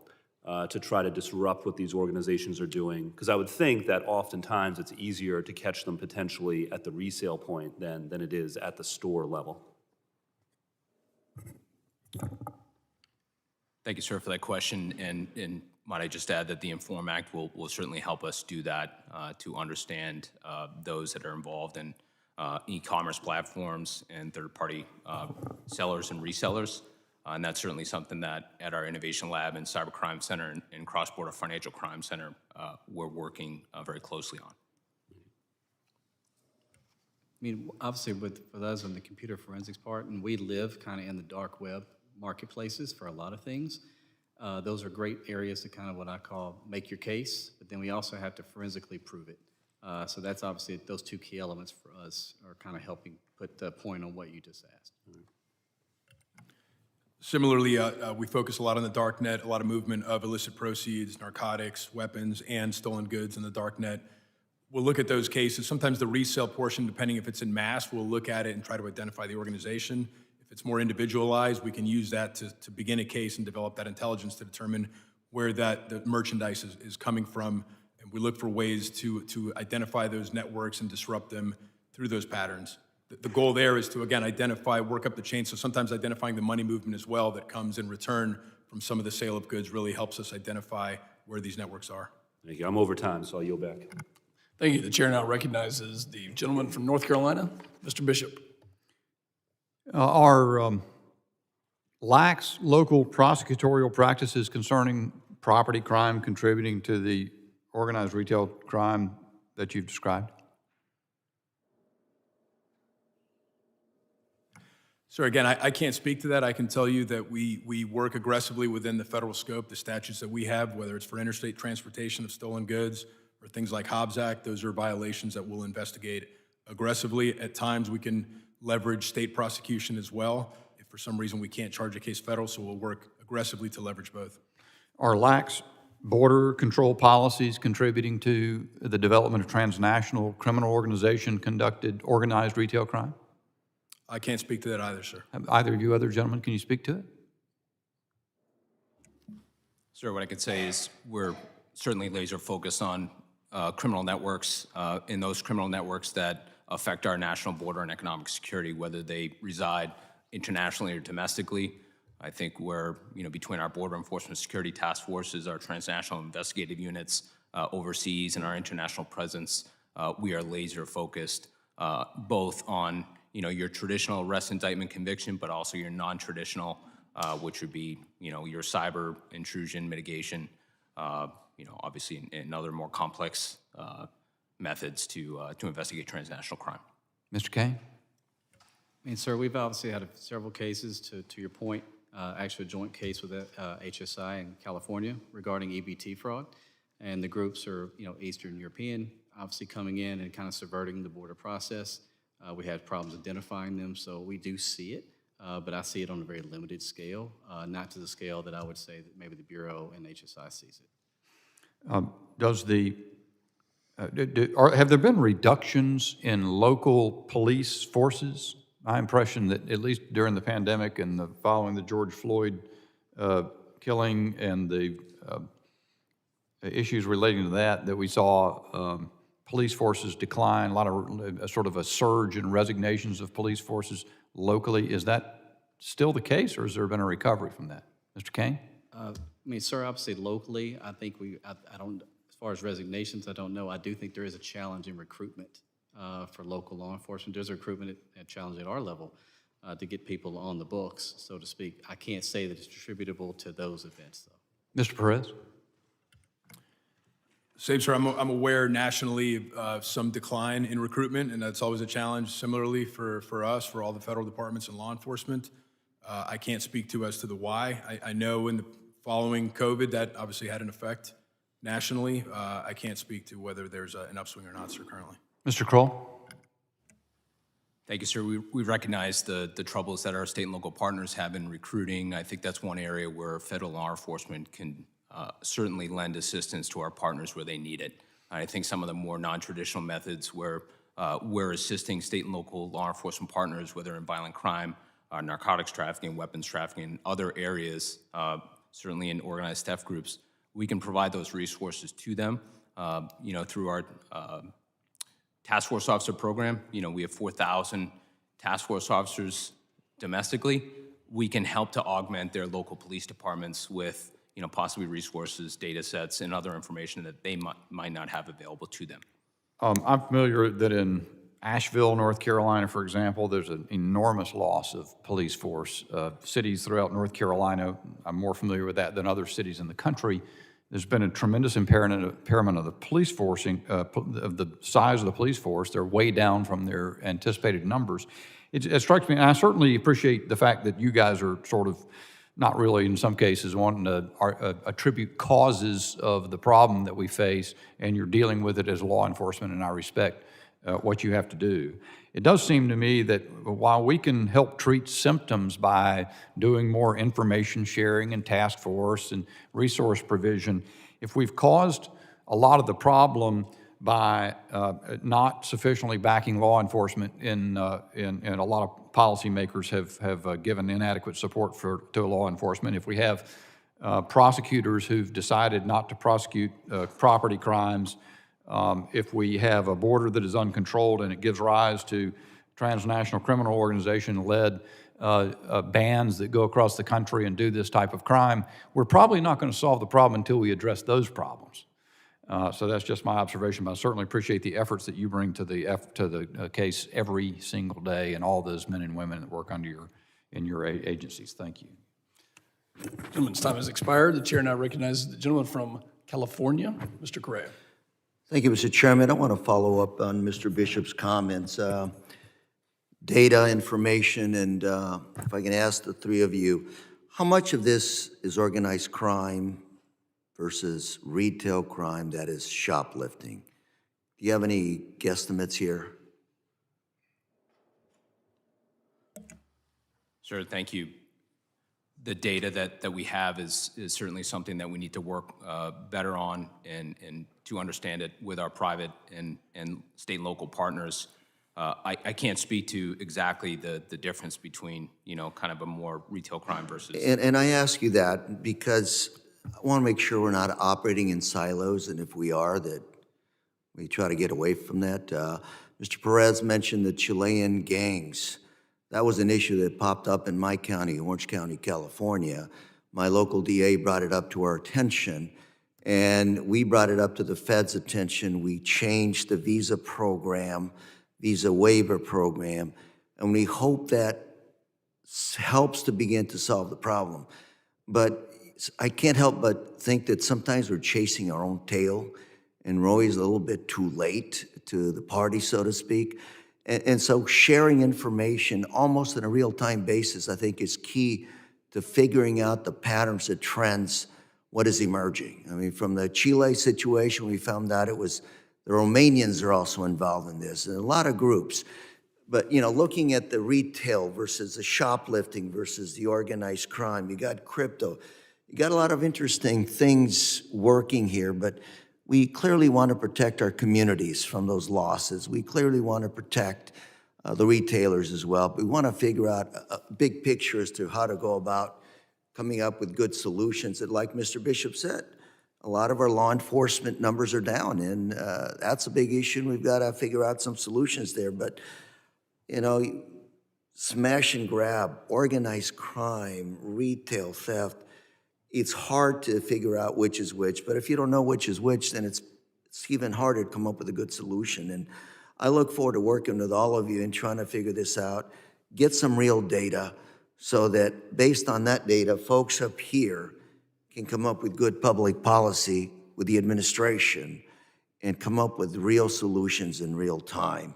to try to disrupt what these organizations are doing? Because I would think that oftentimes it's easier to catch them potentially at the resale point than it is at the store level. Thank you, sir, for that question. And might I just add that the Inform Act will certainly help us do that, to understand those that are involved in e-commerce platforms and third-party sellers and resellers. And that's certainly something that at our Innovation Lab and Cybercrime Center and Cross-Border Financial Crime Center, we're working very closely on. I mean, obviously, for those in the computer forensics part, and we live kind of in the dark web marketplaces for a lot of things. Those are great areas to kind of what I call make your case, but then we also have to forensically prove it. So that's obviously, those two key elements for us are kind of helping put the point on what you just asked. Similarly, we focus a lot on the dark net, a lot of movement of illicit proceeds, narcotics, weapons, and stolen goods in the dark net. We'll look at those cases. Sometimes the resale portion, depending if it's in mass, we'll look at it and try to identify the organization. If it's more individualized, we can use that to begin a case and develop that intelligence to determine where the merchandise is coming from. And we look for ways to identify those networks and disrupt them through those patterns. The goal there is to, again, identify, work up the chain. So sometimes identifying the money movement as well that comes in return from some of the sale of goods really helps us identify where these networks are. Thank you. I'm over time, so I'll yield back. Thank you. The chair now recognizes the gentleman from North Carolina, Mr. Bishop. Are lax local prosecutorial practices concerning property crime contributing to the organized retail crime that you've described? So again, I can't speak to that. I can tell you that we work aggressively within the federal scope, the statutes that we have, whether it's for interstate transportation of stolen goods or things like Hobbs Act. Those are violations that we'll investigate aggressively. At times, we can leverage state prosecution as well if for some reason we can't charge a case federal, so we'll work aggressively to leverage both. Are lax border control policies contributing to the development of transnational criminal organization conducted organized retail crime? I can't speak to that either, sir. Either of you other gentlemen, can you speak to it? Sir, what I could say is we're certainly laser focused on criminal networks, in those criminal networks that affect our national border and economic security, whether they reside internationally or domestically. I think we're, between our border enforcement security task forces, our transnational investigative units overseas, and our international presence, we are laser focused both on your traditional arrest, indictment, conviction, but also your non-traditional, which would be, your cyber intrusion mitigation, obviously in other more complex methods to investigate transnational crime. Mr. Kane? I mean, sir, we've obviously had several cases, to your point, actually a joint case with HSI in California regarding EBT fraud. And the groups are, Eastern European, obviously coming in and kind of subverting the border process. We had problems identifying them, so we do see it, but I see it on a very limited scale, not to the scale that I would say that maybe the Bureau and HSI sees it. Have there been reductions in local police forces? My impression that at least during the pandemic and following the George Floyd killing and the issues relating to that we saw police forces decline, a lot of sort of a surge in resignations of police forces locally. Is that still the case, or has there been a recovery from that? Mr. Kane? I mean, sir, obviously locally, I think I don't, as far as resignations, I don't know. I do think there is a challenge in recruitment for local law enforcement. There's a recruitment challenge at our level to get people on the books, so to speak. I can't say that it's attributable to those events, though. Mr. Perez? Same, sir. I'm aware nationally of some decline in recruitment, and that's always a challenge. Similarly for us, for all the federal departments and law enforcement, I can't speak to as to the why. I know in the following COVID, that obviously had an effect nationally. I can't speak to whether there's an upswing or not, sir, currently. Mr. Kroll? Thank you, sir. We recognize the troubles that our state and local partners have in recruiting. I think that's one area where federal law enforcement can certainly lend assistance to our partners where they need it. I think some of the more non-traditional methods where we're assisting state and local law enforcement partners, whether in violent crime, narcotics trafficking, weapons trafficking, and other areas, certainly in organized theft groups, we can provide those resources to them, through our task force officer program. We have 4,000 task force officers domestically. We can help to augment their local police departments with possibly resources, data sets, and other information that they might not have available to them. I'm familiar that in Asheville, North Carolina, for example, there's an enormous loss of police force. Cities throughout North Carolina, I'm more familiar with that than other cities in the country. There's been a tremendous impairment of the police forcing, of the size of the police force. They're way down from their anticipated numbers. It strikes me, and I certainly appreciate the fact that you guys are sort of not really, in some cases, wanting to attribute causes of the problem that we face, and you're dealing with it as law enforcement, and I respect what you have to do. It does seem to me that while we can help treat symptoms by doing more information sharing and task force and resource provision, if we've caused a lot of the problem by not sufficiently backing law enforcement, and a lot of policymakers have given inadequate support to law enforcement. If we have prosecutors who've decided not to prosecute property crimes, if we have a border that is uncontrolled and it gives rise to transnational criminal organization-led bands that go across the country and do this type of crime, we're probably not going to solve the problem until we address those problems. So that's just my observation, but I certainly appreciate the efforts that you bring to the case every single day, and all those men and women that work in your agencies. Thank you. Gentleman's time has expired. The chair now recognizes the gentleman from California, Mr. Correa. Thank you, Mr. Chairman. I want to follow up on Mr. Bishop's comments. Data, information, and if I can ask the three of you, how much of this is organized crime versus retail crime, that is shoplifting? Do you have any guesstimates here? Sure, thank you. The data that we have is certainly something that we need to work better on and to understand it with our private and state and local partners. I can't speak to exactly the difference between, kind of a more retail crime versus. And I ask you that because I want to make sure we're not operating in silos, and if we are, that we try to get away from that. Mr. Perez mentioned the Chilean gangs. That was an issue that popped up in my county, Orange County, California. My local DA brought it up to our attention, and we brought it up to the Fed's attention. We changed the visa program, visa waiver program, and we hope that helps to begin to solve the problem. But I can't help but think that sometimes we're chasing our own tail, and we're always a little bit too late to the party, so to speak. And so sharing information almost on a real-time basis, I think, is key to figuring out the patterns, the trends, what is emerging. I mean, from the Chile situation, we found out it was the Romanians are also involved in this, and a lot of groups. But, looking at the retail versus the shoplifting versus the organized crime, you got crypto, you got a lot of interesting things working here, but we clearly want to protect our communities from those losses. We clearly want to protect the retailers as well. But we want to figure out a big picture as to how to go about coming up with good solutions that, like Mr. Bishop said, a lot of our law enforcement numbers are down, and that's a big issue, and we've got to figure out some solutions there. But, smash and grab, organized crime, retail theft, it's hard to figure out which is which, but if you don't know which is which, then it's even harder to come up with a good solution. And I look forward to working with all of you and trying to figure this out, get some real data, so that based on that data, folks up here can come up with good public policy with the administration and come up with real solutions in real time.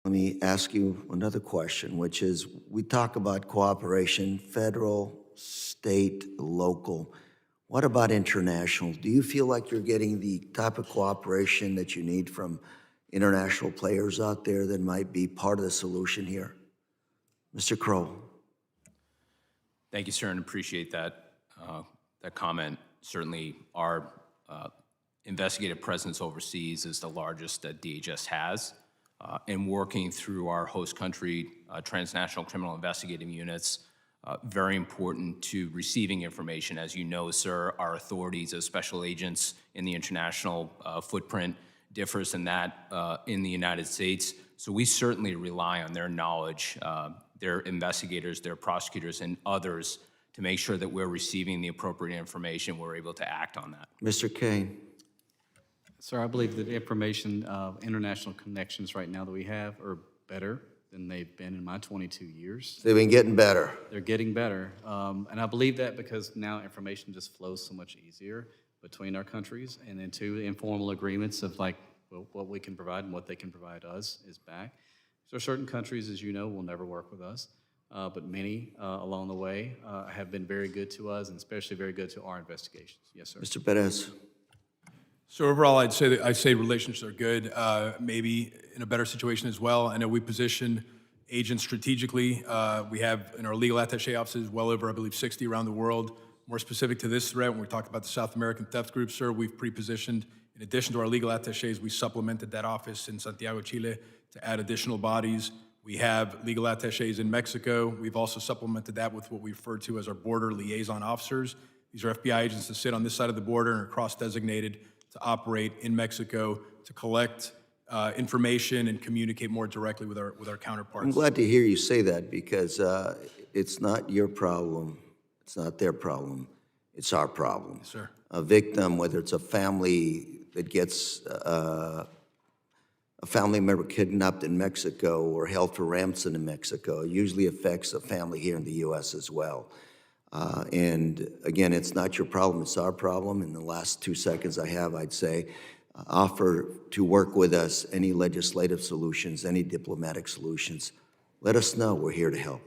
Let me ask you another question, which is, we talk about cooperation, federal, state, local. What about international? Do you feel like you're getting the type of cooperation that you need from international players out there that might be part of the solution here? Mr. Crow. Thank you, sir, and appreciate that comment. Certainly, our investigative presence overseas is the largest that DHS has. And working through our host country transnational criminal investigative units, very important to receiving information. As you know, sir, our authorities as special agents in the international footprint differs in that in the United States. So we certainly rely on their knowledge, their investigators, their prosecutors, and others to make sure that we're receiving the appropriate information, we're able to act on that. Mr. Kane? Sir, I believe that the information international connections right now that we have are better than they've been in my 22 years. They've been getting better. They're getting better. And I believe that because now information just flows so much easier between our countries. And then two, the informal agreements of like, well, what we can provide and what they can provide us is back. So certain countries, as you know, will never work with us. But many along the way have been very good to us, and especially very good to our investigations. Yes, sir. Mr. Perez? So overall, I'd say relations are good, maybe in a better situation as well. I know we position agents strategically. We have in our legal attaché offices well over, I believe, 60 around the world. More specific to this threat, when we talked about the South American theft group, sir, we've pre-positioned, in addition to our legal attachés, we supplemented that office in Santiago, Chile to add additional bodies. We have legal attachés in Mexico. We've also supplemented that with what we refer to as our border liaison officers. These are FBI agents that sit on this side of the border and are cross-designated to operate in Mexico to collect information and communicate more directly with our counterparts. I'm glad to hear you say that because it's not your problem. It's not their problem. It's our problem. Yes, sir. A victim, whether it's a family that gets a family member kidnapped in Mexico or held for ransom in Mexico, usually affects a family here in the U.S. as well. And again, it's not your problem, it's our problem. In the last 2 seconds I have, I'd say, offer to work with us any legislative solutions, any diplomatic solutions. Let us know, we're here to help.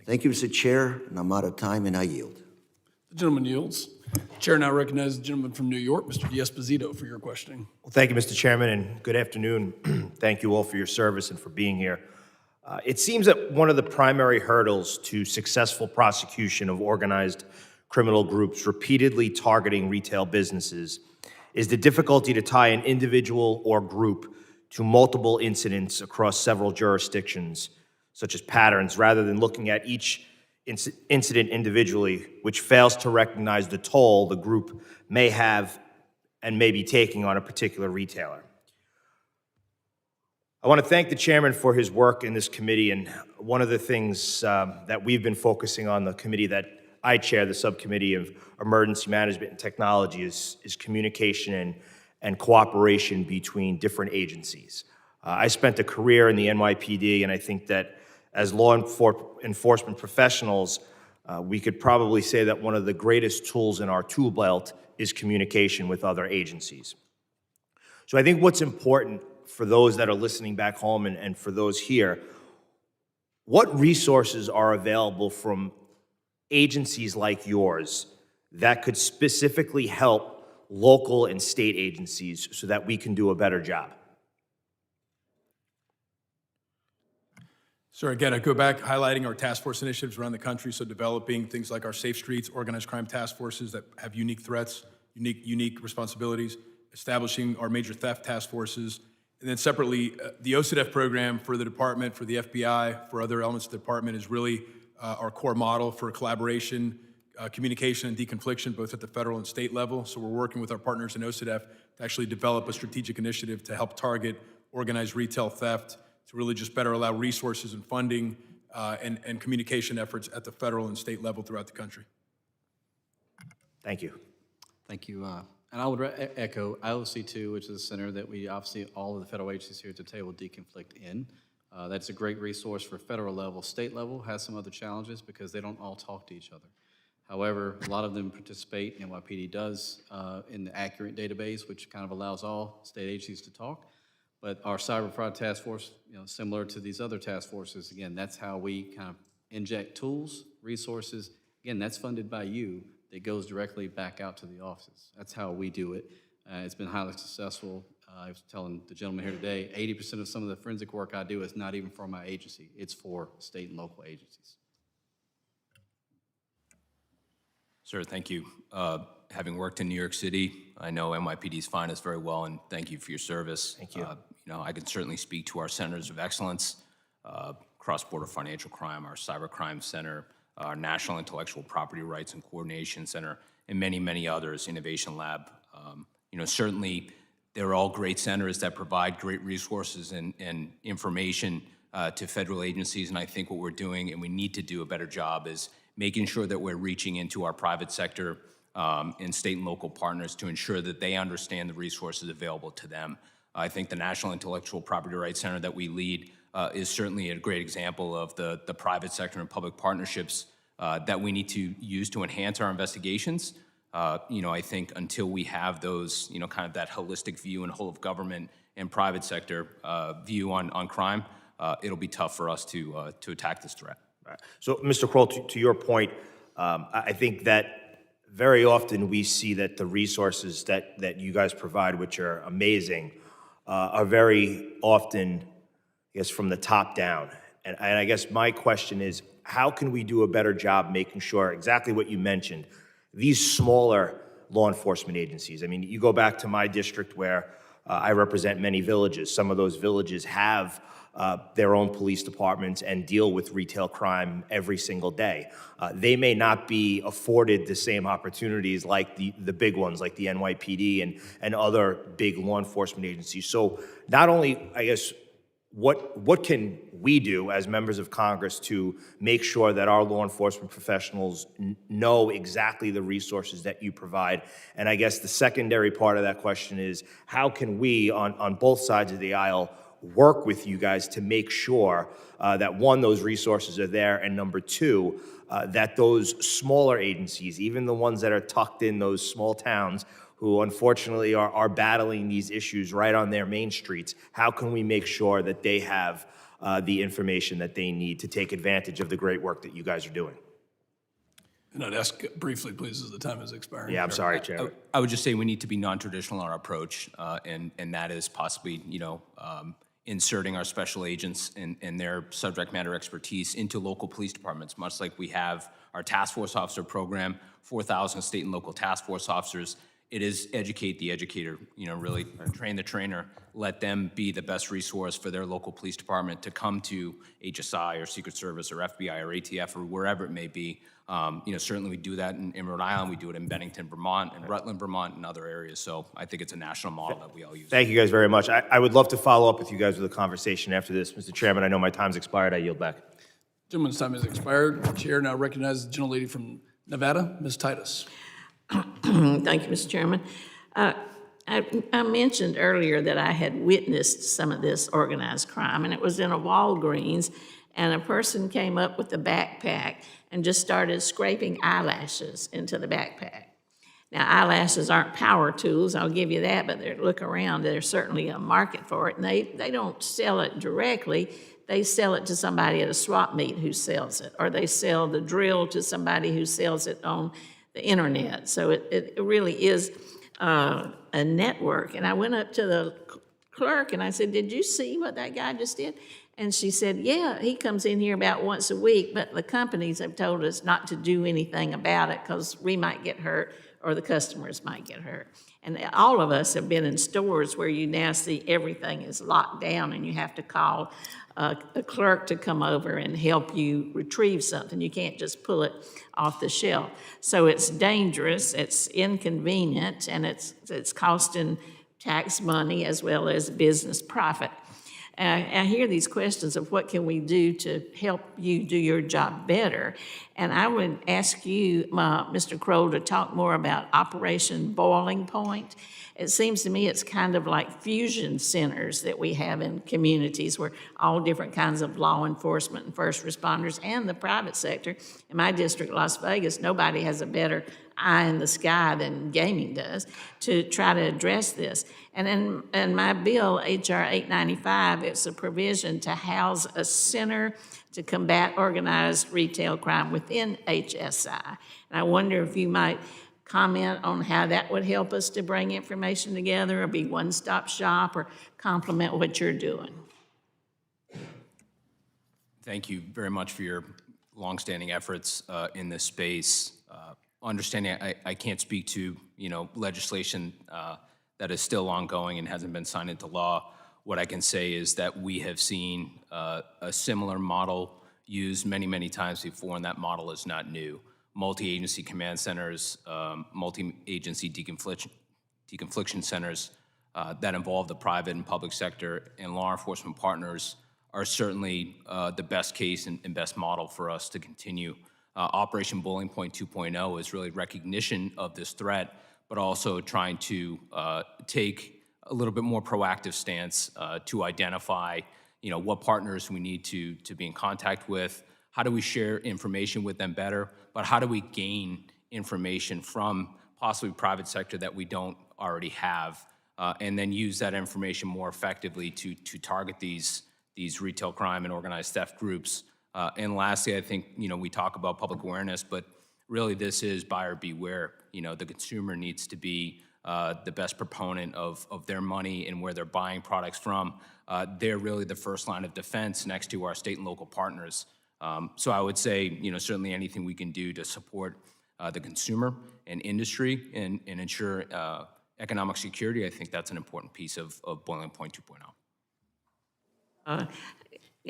Thank you, Mr. Chair, and I'm out of time and I yield. The gentleman yields. Chair now recognizes the gentleman from New York, Mr. D'Esposito, for your questioning. Well, thank you, Mr. Chairman, and good afternoon. Thank you all for your service and for being here. It seems that one of the primary hurdles to successful prosecution of organized criminal groups repeatedly targeting retail businesses is the difficulty to tie an individual or group to multiple incidents across several jurisdictions, such as patterns, rather than looking at each incident individually, which fails to recognize the toll the group may have and may be taking on a particular retailer. I want to thank the chairman for his work in this committee, and one of the things that we've been focusing on, the committee that I chair, the subcommittee of emergency management and technology, is communication and cooperation between different agencies. I spent a career in the NYPD, and I think that as law enforcement professionals, we could probably say that one of the greatest tools in our tool belt is communication with other agencies. So I think what's important for those that are listening back home and for those here, what resources are available from agencies like yours that could specifically help local and state agencies so that we can do a better job? So again, I go back highlighting our task force initiatives around the country, so developing things like our Safe Streets, organized crime task forces that have unique threats, unique responsibilities, establishing our major theft task forces, and then separately, the OCDEF program for the department, for the FBI, for other elements of the department is really our core model for collaboration, communication, and deconfliction, both at the federal and state level. So we're working with our partners in OCDEF to actually develop a strategic initiative to help target organized retail theft, to really just better allow resources and funding and communication efforts at the federal and state level throughout the country. Thank you. Thank you. And I would echo IOC2, which is a center that we obviously, all of the federal agencies here at the table deconflict in. That's a great resource for federal level. State level has some other challenges because they don't all talk to each other. However, a lot of them participate, NYPD does, in the Accurate database, which kind of allows all state agencies to talk. But our cyber fraud task force, similar to these other task forces, again, that's how we kind of inject tools, resources. Again, that's funded by you. That goes directly back out to the offices. That's how we do it. It's been highly successful. I was telling the gentleman here today, 80% of some of the forensic work I do is not even for my agency. It's for state and local agencies. Sir, thank you. Having worked in New York City, I know NYPD's finest very well, and thank you for your service. Thank you. I can certainly speak to our centers of excellence, cross-border financial crime, our cybercrime center, our National Intellectual Property Rights and Coordination Center, and many, many others, Innovation Lab. Certainly, they're all great centers that provide great resources and information to federal agencies, and I think what we're doing, and we need to do a better job, is making sure that we're reaching into our private sector and state and local partners to ensure that they understand the resources available to them. I think the National Intellectual Property Rights Center that we lead is certainly a great example of the private sector and public partnerships that we need to use to enhance our investigations. I think until we have those, kind of that holistic view and whole of government and private sector view on crime, it'll be tough for us to attack this threat. Right. So, Mr. Kroll, to your point, I think that very often we see that the resources that you guys provide, which are amazing, are very often, I guess, from the top down. And I guess my question is, how can we do a better job making sure exactly what you mentioned, these smaller law enforcement agencies? I mean, you go back to my district where I represent many villages. Some of those villages have their own police departments and deal with retail crime every single day. They may not be afforded the same opportunities like the big ones, like the NYPD and other big law enforcement agencies. So not only, I guess, what can we do as members of Congress to make sure that our law enforcement professionals know exactly the resources that you provide? And I guess the secondary part of that question is, how can we, on both sides of the aisle, work with you guys to make sure that, one, those resources are there, and number two, that those smaller agencies, even the ones that are tucked in those small towns, who unfortunately are battling these issues right on their main streets, how can we make sure that they have the information that they need to take advantage of the great work that you guys are doing? And I'd ask briefly, please, as the time is expiring. Yeah, I'm sorry, Chairman. I would just say we need to be non-traditional in our approach, and that is possibly, inserting our special agents and their subject matter expertise into local police departments, much like we have our task force officer program, 4,000 state and local task force officers. It is educate the educator, really train the trainer, let them be the best resource for their local police department to come to HSI or Secret Service or FBI or ATF or wherever it may be. Certainly we do that in Rhode Island, we do it in Bennington, Vermont, and Rutland, Vermont, and other areas. So I think it's a national model that we all use. Thank you guys very much. I would love to follow up with you guys with a conversation after this. Mr. Chairman, I know my time's expired. I yield back. Gentleman's time has expired. The chair now recognizes the gentlelady from Nevada, Ms. Titus. Thank you, Mr. Chairman. I mentioned earlier that I had witnessed some of this organized crime, and it was in a Walgreens, and a person came up with a backpack and just started scraping eyelashes into the backpack. Now, eyelashes aren't power tools, I'll give you that, but look around, there's certainly a market for it, and they don't sell it directly. They sell it to somebody at a swap meet who sells it, or they sell the drill to somebody who sells it on the internet. So it really is a network. And I went up to the clerk and I said, "Did you see what that guy just did?" And she said, "Yeah, he comes in here about once a week, but the companies have told us not to do anything about it because we might get hurt or the customers might get hurt." And all of us have been in stores where you now see everything is locked down and you have to call a clerk to come over and help you retrieve something. You can't just pull it off the shelf. So it's dangerous, it's inconvenient, and it's costing tax money as well as business profit. I hear these questions of what can we do to help you do your job better. And I would ask you, Mr. Kroll, to talk more about Operation Boiling Point. It seems to me it's kind of like fusion centers that we have in communities where all different kinds of law enforcement and first responders and the private sector. In my district, Las Vegas, nobody has a better eye in the sky than gaming does to try to address this. And in my bill, H.R. 895, it's a provision to house a center to combat organized retail crime within HSI. And I wonder if you might comment on how that would help us to bring information together or be one-stop shop or complement what you're doing. Thank you very much for your longstanding efforts in this space. Understanding I can't speak to legislation that is still ongoing and hasn't been signed into law. What I can say is that we have seen a similar model used many, many times before, and that model is not new. Multi-agency command centers, multi-agency deconfliction centers that involve the private and public sector and law enforcement partners are certainly the best case and best model for us to continue. Operation Bowling Point 2.0 is really recognition of this threat, but also trying to take a little bit more proactive stance to identify, what partners we need to be in contact with. How do we share information with them better? But how do we gain information from possibly private sector that we don't already have, and then use that information more effectively to target these retail crime and organized theft groups? And lastly, I think, we talk about public awareness, but really this is buyer beware. The consumer needs to be the best proponent of their money and where they're buying products from. They're really the first line of defense next to our state and local partners. So I would say, certainly anything we can do to support the consumer and industry and ensure economic security, I think that's an important piece of Boiling Point 2.0.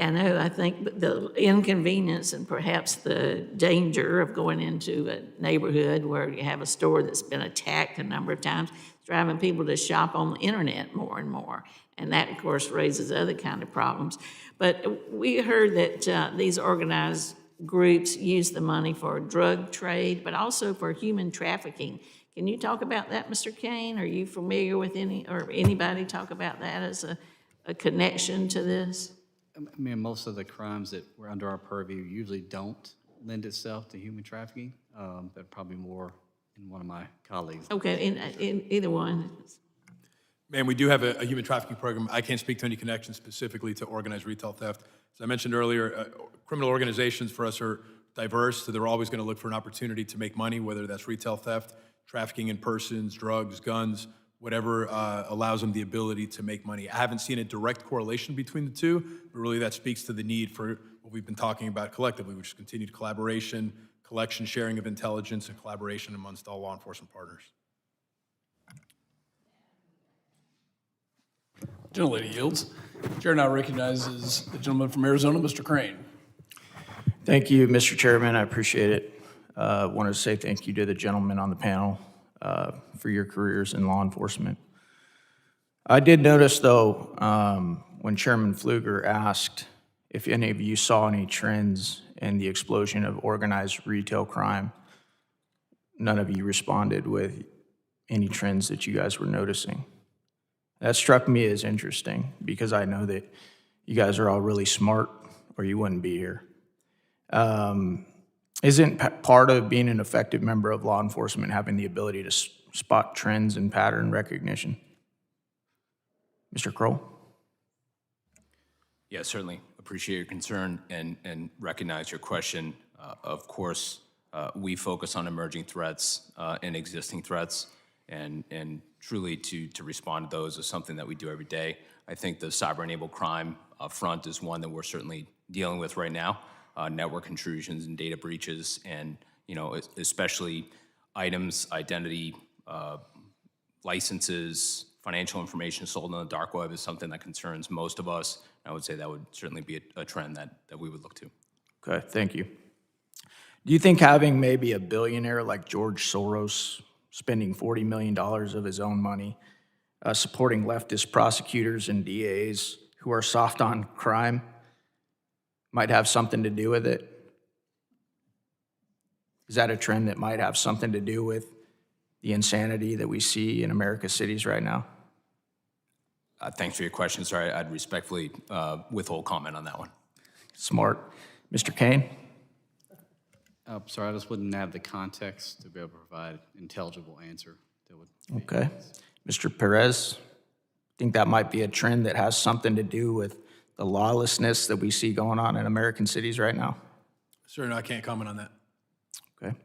I think the inconvenience and perhaps the danger of going into a neighborhood where you have a store that's been attacked a number of times, is driving people to shop on the internet more and more. And that, of course, raises other kind of problems. But we heard that these organized groups use the money for drug trade, but also for human trafficking. Can you talk about that, Mr. Kane? Are you familiar with anybody talk about that as a connection to this? I mean, most of the crimes that were under our purview usually don't lend itself to human trafficking, but probably more in one of my colleagues. Okay, in either one. Man, we do have a human trafficking program. I can't speak to any connection specifically to organized retail theft. As I mentioned earlier, criminal organizations for us are diverse, so they're always going to look for an opportunity to make money, whether that's retail theft, trafficking in persons, drugs, guns, whatever allows them the ability to make money. I haven't seen a direct correlation between the two, but really that speaks to the need for what we've been talking about collectively, which is continued collaboration, collection, sharing of intelligence, and collaboration amongst all law enforcement partners. Gentlelady yields. Chair now recognizes the gentleman from Arizona, Mr. Crane. Thank you, Mr. Chairman. I appreciate it. I want to say thank you to the gentleman on the panel for your careers in law enforcement. I did notice, though, when Chairman Pfluger asked if any of you saw any trends in the explosion of organized retail crime, none of you responded with any trends that you guys were noticing. That struck me as interesting because I know that you guys are all really smart or you wouldn't be here. Isn't part of being an effective member of law enforcement having the ability to spot trends and pattern recognition? Mr. Kroll? Yeah, certainly appreciate your concern and recognize your question. Of course, we focus on emerging threats and existing threats, and truly to respond to those is something that we do every day. I think the cyber-enabled crime front is one that we're certainly dealing with right now. Network intrusions and data breaches, and especially items, identity, licenses, financial information sold on the dark web is something that concerns most of us. I would say that would certainly be a trend that we would look to. Okay, thank you. Do you think having maybe a billionaire like George Soros spending $40 million of his own money supporting leftist prosecutors and DAs who are soft on crime might have something to do with it? Is that a trend that might have something to do with the insanity that we see in America's cities right now? Thanks for your question. Sorry, I'd respectfully withhold comment on that one. Smart. Mr. Kane? Sorry, I just wouldn't have the context to be able to provide an intelligible answer that would make Okay. sense. Mr. Perez? Think that might be a trend that has something to do with the lawlessness that we see going on in American cities right now? Sir, no, I can't comment on that. Okay.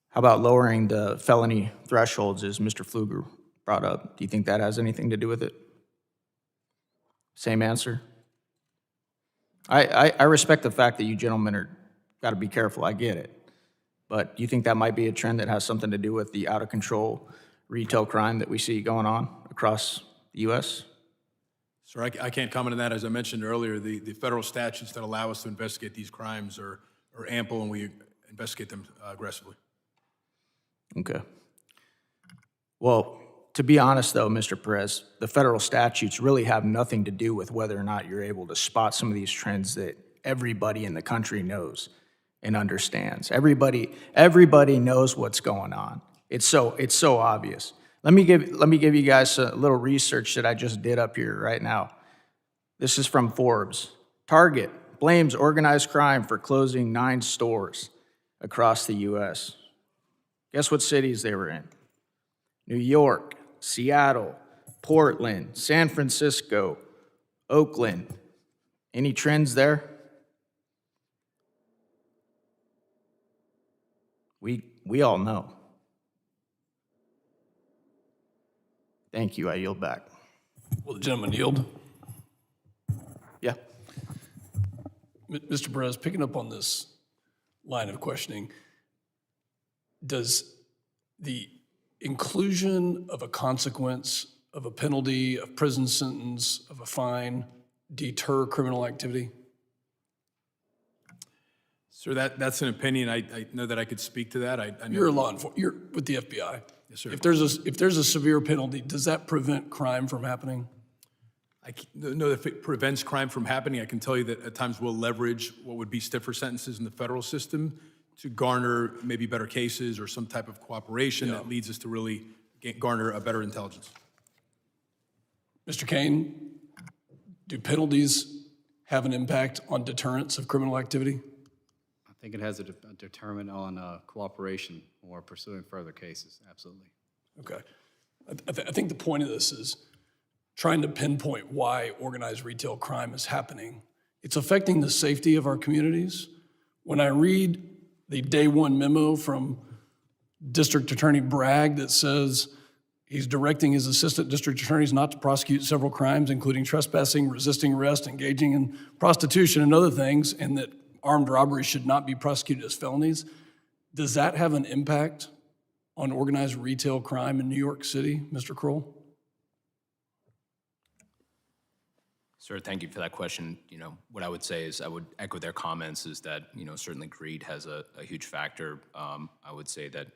How about lowering the felony thresholds, as Mr. Pfluger brought up? Do you think that has anything to do with it? Same answer? I respect the fact that you gentlemen are got to be careful. I get it. But do you think that might be a trend that has something to do with the out-of-control retail crime that we see going on across the U.S.? Sir, I can't comment on that. As I mentioned earlier, the federal statutes that allow us to investigate these crimes are ample, and we investigate them aggressively. Okay. Well, To be honest, though, Mr. Perez, the federal statutes really have nothing to do with whether or not you're able to spot some of these trends that everybody in the country knows and understands. Everybody knows what's going on. It's so obvious. Let me give you guys a little research that I just did up here right now. This is from Forbes. Target blames organized crime for closing 9 stores across the U.S. Guess what cities they were in? New York, Seattle, Portland, San Francisco, Oakland. Any trends there? We all know. Thank you. I yield back. Will the gentleman yield? Yeah. Mr. Perez, picking up on this line of questioning, does the inclusion of a consequence, of a penalty, a prison sentence, of a fine, deter criminal activity? Sir, that's an opinion. I know that I could speak to that. I know You're a law enforcement, you're with the FBI. Yes, sir. If there's a severe penalty, does that prevent crime from happening? I know if it prevents crime from happening, I can tell you that at times we'll leverage what would be stiffer sentences in the federal system to garner maybe better cases or some type of cooperation that leads us to really garner a better intelligence. Mr. Kane, do penalties have an impact on deterrence of criminal activity? I think it has a determinant on cooperation or pursuing further cases, absolutely. Okay. I think the point of this is trying to pinpoint why organized retail crime is happening. It's affecting the safety of our communities. When I read the day one memo from District Attorney Bragg that says he's directing his assistant district attorneys not to prosecute several crimes, including trespassing, resisting arrest, engaging in prostitution, and other things, and that armed robbery should not be prosecuted as felonies, does that have an impact on organized retail crime in New York City, Mr. Kroll? Sir, thank you for that question. What I would say is I would echo their comments is that, certainly greed has a huge factor. I would say that,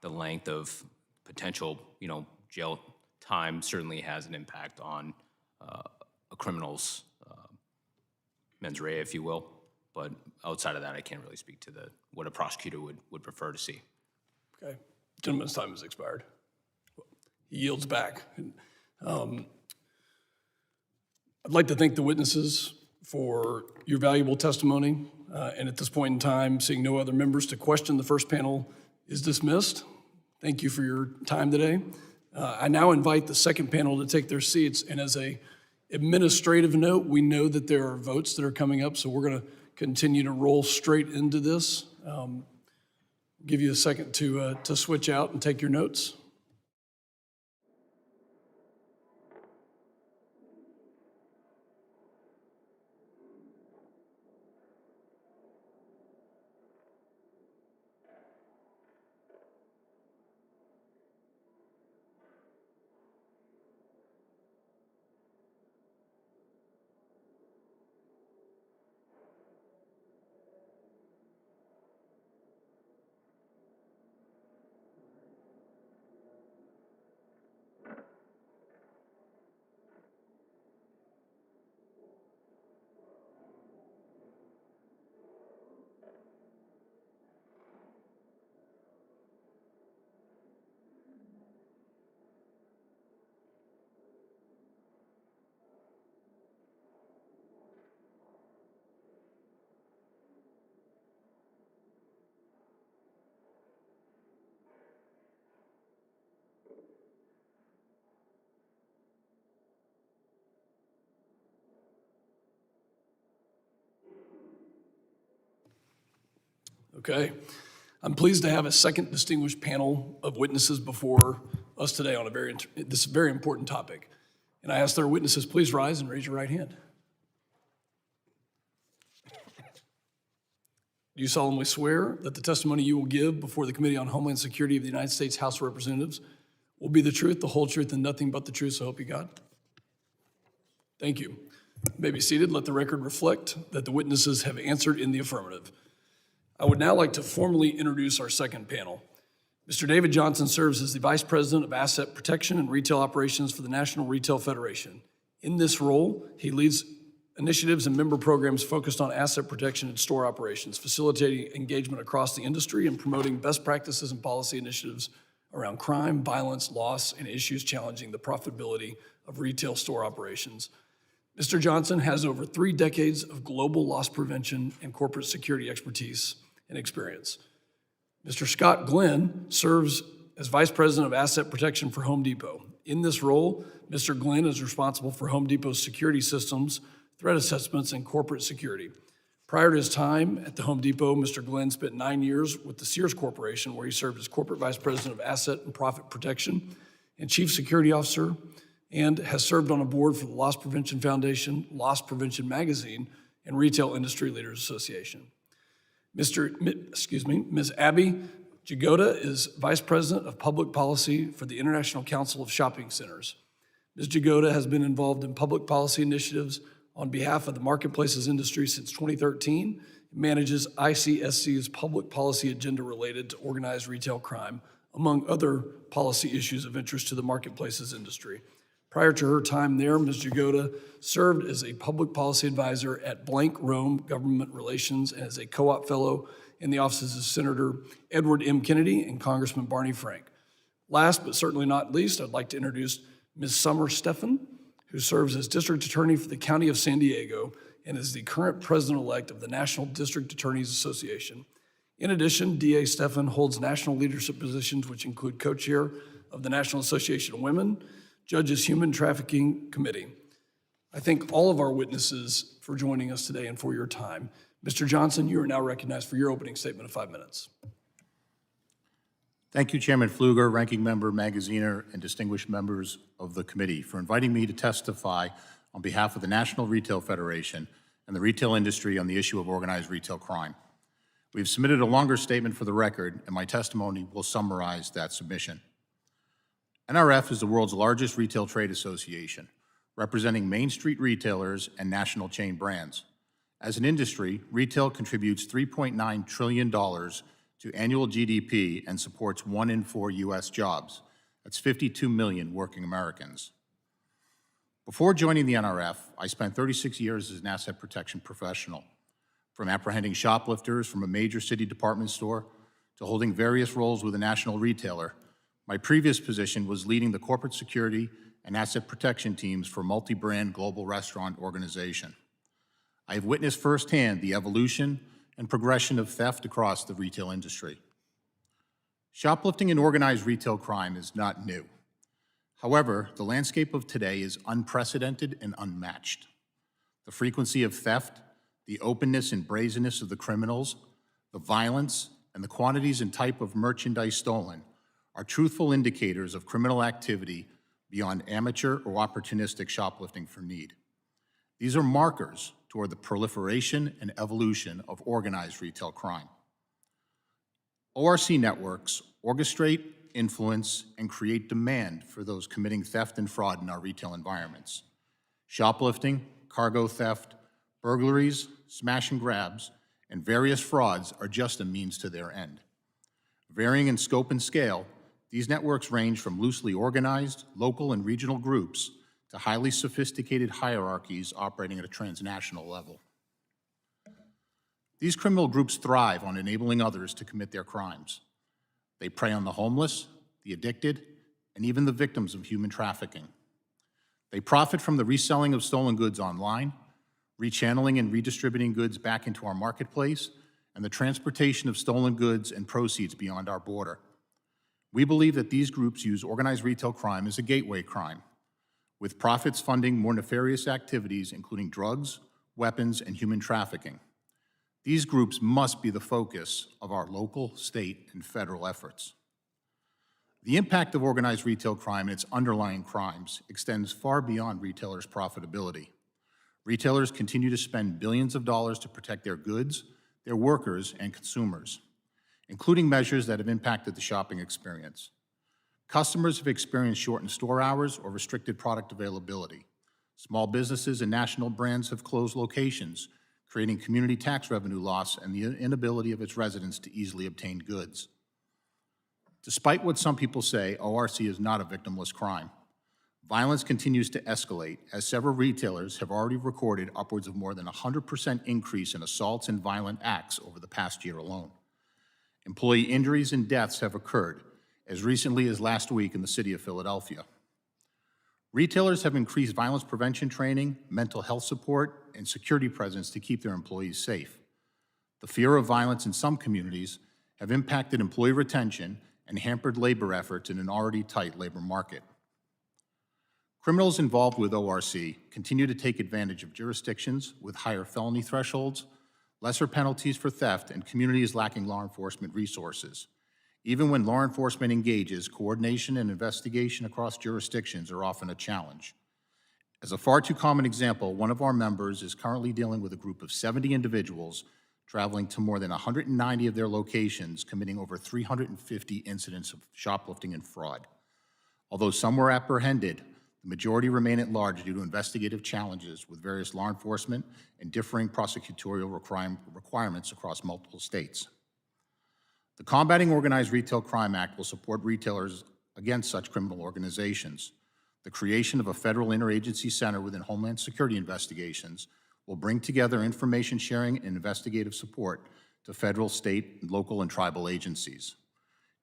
the length of potential, jail time certainly has an impact on a criminal's mens rea, if you will. But outside of that, I can't really speak to what a prosecutor would prefer to see. Okay. Gentleman's time has expired. He yields back. I'd like to thank the witnesses for your valuable testimony. And at this point in time, seeing no other members to question, the first panel is dismissed. Thank you for your time today. I now invite the second panel to take their seats. And as a administrative note, we know that there are votes that are coming up, so we're going to continue to roll straight into this. Give you a second to switch out and take your notes. Okay. I'm pleased to have a second distinguished panel of witnesses before us today on this very important topic. And I ask their witnesses, please rise and raise your right hand. Do you solemnly swear that the testimony you will give before the Committee on Homeland Security of the United States House of Representatives will be the truth, the whole truth, and nothing but the truth, so help you God? Thank you. You may be seated. Let the record reflect that the witnesses have answered in the affirmative. I would now like to formally introduce our second panel. Mr. David Johnson serves as the Vice President of Asset Protection and Retail Operations for the National Retail Federation. In this role, he leads initiatives and member programs focused on asset protection and store operations, facilitating engagement across the industry and promoting best practices and policy initiatives around crime, violence, loss, and issues challenging the profitability of retail store operations. Mr. Johnson has over 3 decades of global loss prevention and corporate security expertise and experience. Mr. Scott Glenn serves as Vice President of Asset Protection for Home Depot. In this role, Mr. Glenn is responsible for Home Depot's security systems, threat assessments, and corporate security. Prior to his time at the Home Depot, Mr. Glenn spent 9 years with the Sears Corporation, where he served as Corporate Vice President of Asset and Profit Protection and Chief Security Officer, and has served on a board for the Loss Prevention Foundation, Loss Prevention Magazine, and Retail Industry Leaders Association. Ms. Abby Jagoda is Vice President of Public Policy for the International Council of Shopping Centers. Ms. Jagoda has been involved in public policy initiatives on behalf of the marketplaces industry since 2013 and manages ICSC's public policy agenda related to organized retail crime, among other policy issues of interest to the marketplaces industry. Prior to her time there, Ms. Jagoda served as a public policy advisor at Blank Rome Government Relations and as a co-op fellow in the offices of Senator Edward M. Kennedy and Congressman Barney Frank. Last but certainly not least, I'd like to introduce Ms. Summer Steffen, who serves as District Attorney for the County of San Diego and is the current President-elect of the National District Attorneys Association. In addition, DA Steffen holds national leadership positions which include co-chair of the National Association of Women, Judges Human Trafficking Committee. I thank all of our witnesses for joining us today and for your time. Mr. Johnson, you are now recognized for your opening statement of 5 minutes. Thank you, Chairman Pfluger, Ranking Member Magaziner, and distinguished members of the committee for inviting me to testify on behalf of the National Retail Federation and the retail industry on the issue of organized retail crime. We've submitted a longer statement for the record, and my testimony will summarize that submission. NRF is the world's largest retail trade association, representing Main Street retailers and national chain brands. As an industry, retail contributes $3.9 trillion to annual GDP and supports 1 in 4 U.S. jobs. That's 52 million working Americans. Before joining the NRF, I spent 36 years as an asset protection professional, from apprehending shoplifters from a major city department store to holding various roles with a national retailer. My previous position was leading the corporate security and asset protection teams for a multi-brand global restaurant organization. I have witnessed firsthand the evolution and progression of theft across the retail industry. Shoplifting and organized retail crime is not new. However, the landscape of today is unprecedented and unmatched. The frequency of theft, the openness and brazenness of the criminals, the violence, and the quantities and type of merchandise stolen are truthful indicators of criminal activity beyond amateur or opportunistic shoplifting for need. These are markers toward the proliferation and evolution of organized retail crime. ORC networks orchestrate, influence, and create demand for those committing theft and fraud in our retail environments. Shoplifting, cargo theft, burglaries, smash and grabs, and various frauds are just a means to their end. Varying in scope and scale, these networks range from loosely organized, local and regional groups to highly sophisticated hierarchies operating at a transnational level. These criminal groups thrive on enabling others to commit their crimes. They prey on the homeless, the addicted, and even the victims of human trafficking. They profit from the reselling of stolen goods online, rechanneling and redistributing goods back into our marketplace, and the transportation of stolen goods and proceeds beyond our border. We believe that these groups use organized retail crime as a gateway crime, with profits funding more nefarious activities including drugs, weapons, and human trafficking. These groups must be the focus of our local, state, and federal efforts. The impact of organized retail crime and its underlying crimes extends far beyond retailers' profitability. Retailers continue to spend billions of dollars to protect their goods, their workers, and consumers, including measures that have impacted the shopping experience. Customers have experienced shortened store hours or restricted product availability. Small businesses and national brands have closed locations, creating community tax revenue loss and the inability of its residents to easily obtain goods. Despite what some people say, ORC is not a victimless crime. Violence continues to escalate, as several retailers have already recorded upwards of more than 100% increase in assaults and violent acts over the past year alone. Employee injuries and deaths have occurred, as recently as last week in the city of Philadelphia. Retailers have increased violence prevention training, mental health support, and security presence to keep their employees safe. The fear of violence in some communities have impacted employee retention and hampered labor efforts in an already tight labor market. Criminals involved with ORC continue to take advantage of jurisdictions with higher felony thresholds, lesser penalties for theft, and communities lacking law enforcement resources. Even when law enforcement engages, coordination and investigation across jurisdictions are often a challenge. As a far too common example, one of our members is currently dealing with a group of 70 individuals traveling to more than 190 of their locations, committing over 350 incidents of shoplifting and fraud. Although some were apprehended, the majority remain at large due to investigative challenges with various law enforcement and differing prosecutorial requirements across multiple states. The Combating Organized Retail Crime Act will support retailers against such criminal organizations. The creation of a federal interagency center within Homeland Security investigations will bring together information sharing and investigative support to federal, state, local, and tribal agencies.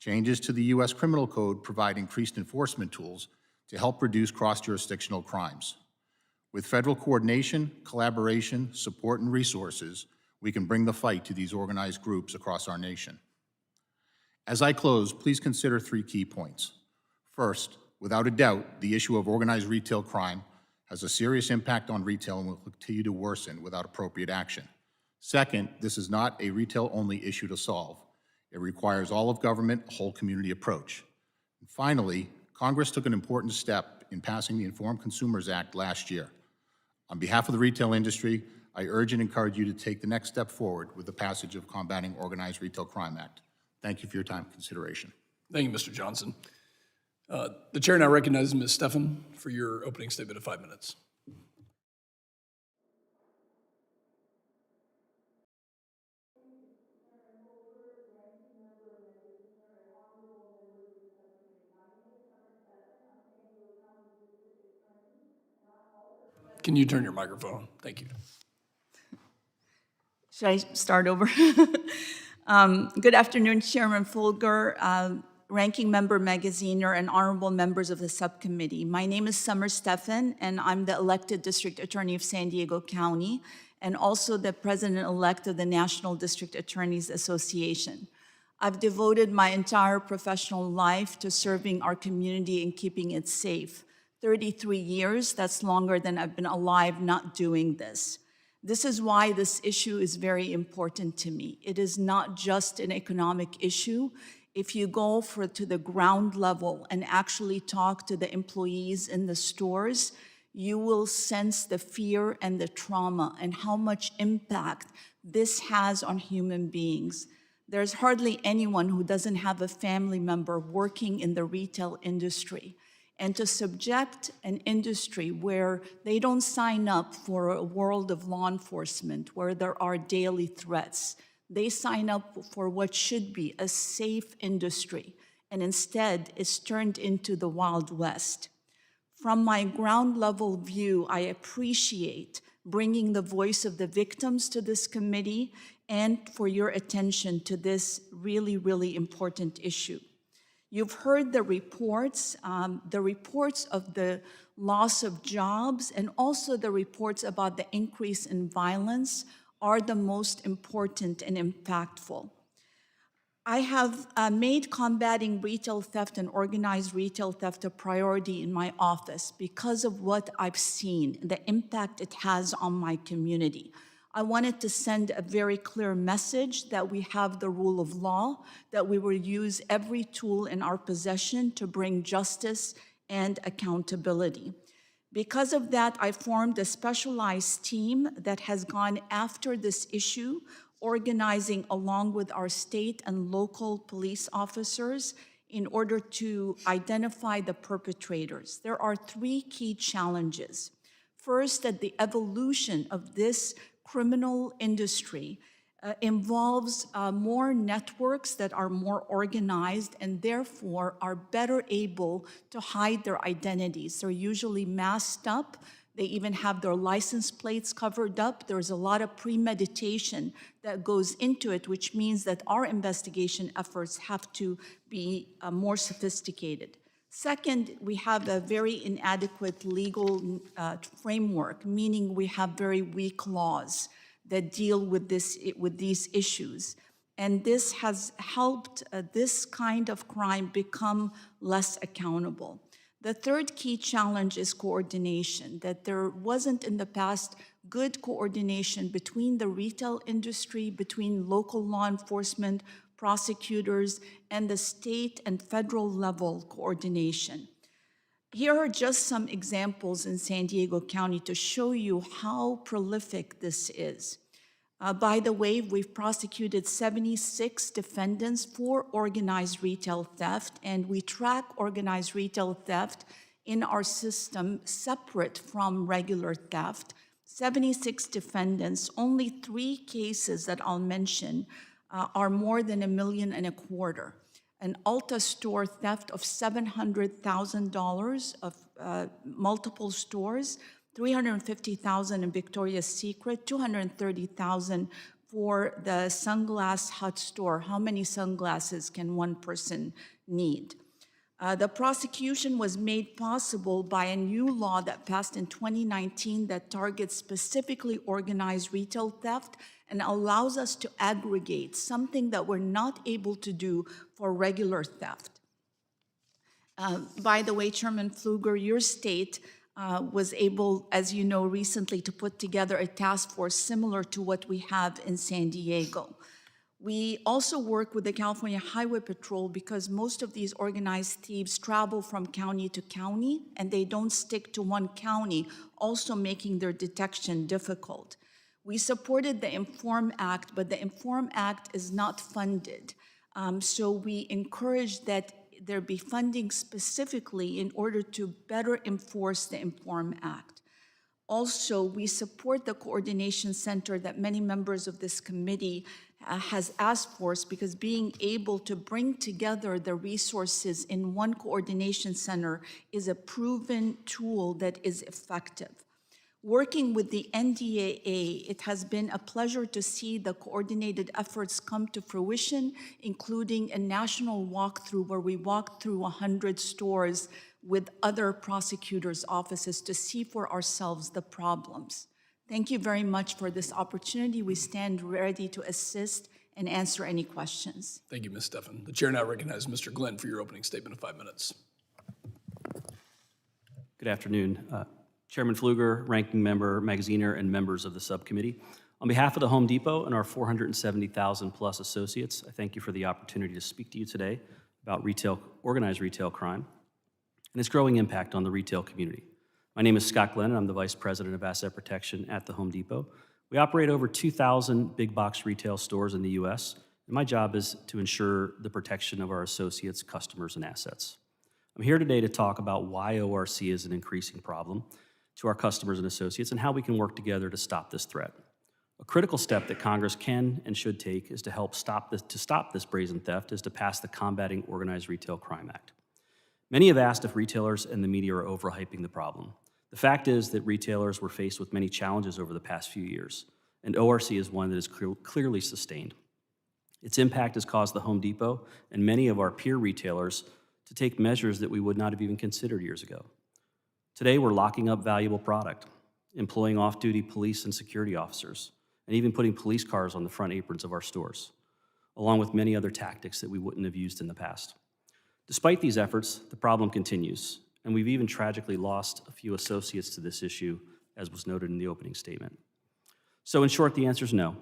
Changes to the U.S. Criminal Code provide increased enforcement tools to help reduce cross-jurisdictional crimes. With federal coordination, collaboration, support, and resources, we can bring the fight to these organized groups across our nation. As I close, please consider 3 key points. First, without a doubt, the issue of organized retail crime has a serious impact on retail and will continue to worsen without appropriate action. Second, this is not a retail-only issue to solve. It requires all of government, a whole community approach. And finally, Congress took an important step in passing the Informed Consumers Act last year. On behalf of the retail industry, I urge and encourage you to take the next step forward with the passage of Combating Organized Retail Crime Act. Thank you for your time and consideration. Thank you, Mr. Johnson. The chair now recognizes Ms. Steffen for your opening statement of 5 minutes. Can you turn your microphone on? Thank you. Should I start over? Good afternoon, Chairman Fulger, Ranking Member Magaziner, and honorable members of the subcommittee. My name is Summer Steffen, and I'm the elected District Attorney of San Diego County, and also the President-elect of the National District Attorneys Association. I've devoted my entire professional life to serving our community and keeping it safe. 33 years, that's longer than I've been alive not doing this. This is why this issue is very important to me. It is not just an economic issue. If you go to the ground level and actually talk to the employees in the stores, you will sense the fear and the trauma and how much impact this has on human beings. There's hardly anyone who doesn't have a family member working in the retail industry. And to subject an industry where they don't sign up for a world of law enforcement, where there are daily threats, they sign up for what should be a safe industry, and instead it's turned into the Wild West. From my ground level view, I appreciate bringing the voice of the victims to this committee and for your attention to this really, really important issue. You've heard the reports of the loss of jobs and also the reports about the increase in violence are the most important and impactful. I have made combating retail theft and organized retail theft a priority in my office because of what I've seen, the impact it has on my community. I wanted to send a very clear message that we have the rule of law, that we will use every tool in our possession to bring justice and accountability. Because of that, I formed a specialized team that has gone after this issue, organizing along with our state and local police officers in order to identify the perpetrators. There are 3 key challenges. First, that the evolution of this criminal industry involves more networks that are more organized and therefore are better able to hide their identities. They're usually masked up. They even have their license plates covered up. There's a lot of premeditation that goes into it, which means that our investigation efforts have to be more sophisticated. Second, we have a very inadequate legal framework, meaning we have very weak laws that deal with these issues. And this has helped this kind of crime become less accountable. The third key challenge is coordination, that there wasn't in the past good coordination between the retail industry, between local law enforcement, prosecutors, and the state and federal level coordination. Here are just some examples in San Diego County to show you how prolific this is. By the way, we've prosecuted 76 defendants for organized retail theft, and we track organized retail theft in our system separate from regular theft. 76 defendants, only 3 cases that I'll mention are more than $1.25 million. An Ulta store theft of $700,000 of multiple stores, $350,000 in Victoria's Secret, $230,000 for the Sunglass Hut store. How many sunglasses can one person need? The prosecution was made possible by a new law that passed in 2019 that targets specifically organized retail theft and allows us to aggregate, something that we're not able to do for regular theft. By the way, Chairman Pfluger, your state was able, as you know, recently to put together a task force similar to what we have in San Diego. We also work with the California Highway Patrol because most of these organized thieves travel from county to county and they don't stick to one county, also making their detection difficult. We supported the INFORM Act, but the INFORM Act is not funded. So we encourage that there be funding specifically in order to better enforce the INFORM Act. Also, we support the coordination center that many members of this committee has asked for, because being able to bring together the resources in one coordination center is a proven tool that is effective. Working with the NDAA, it has been a pleasure to see the coordinated efforts come to fruition, including a national walkthrough where we walked through 100 stores with other prosecutors' offices to see for ourselves the problems. Thank you very much for this opportunity. We stand ready to assist and answer any questions. Thank you, Ms. Steffen. The chair now recognizes Mr. Glenn for your opening statement of 5 minutes. Good afternoon. Chairman Pfluger, Ranking Member Magaziner, and members of the subcommittee. On behalf of the Home Depot and our 470,000 plus associates, I thank you for the opportunity to speak to you today about organized retail crime and its growing impact on the retail community. My name is Scott Glenn, and I'm the Vice President of Asset Protection at the Home Depot. We operate over 2,000 big box retail stores in the U.S., and my job is to ensure the protection of our associates, customers, and assets. I'm here today to talk about why ORC is an increasing problem to our customers and associates and how we can work together to stop this threat. A critical step that Congress can and should take is to help stop this brazen theft is to pass the Combating Organized Retail Crime Act. Many have asked if retailers and the media are overhyping the problem. The fact is that retailers were faced with many challenges over the past few years, and ORC is one that is clearly sustained. Its impact has caused the Home Depot and many of our peer retailers to take measures that we would not have even considered years ago. Today, we're locking up valuable product, employing off-duty police and security officers, and even putting police cars on the front aprons of our stores, along with many other tactics that we wouldn't have used in the past. Despite these efforts, the problem continues, and we've even tragically lost a few associates to this issue, as was noted in the opening statement. So in short, the answer is no.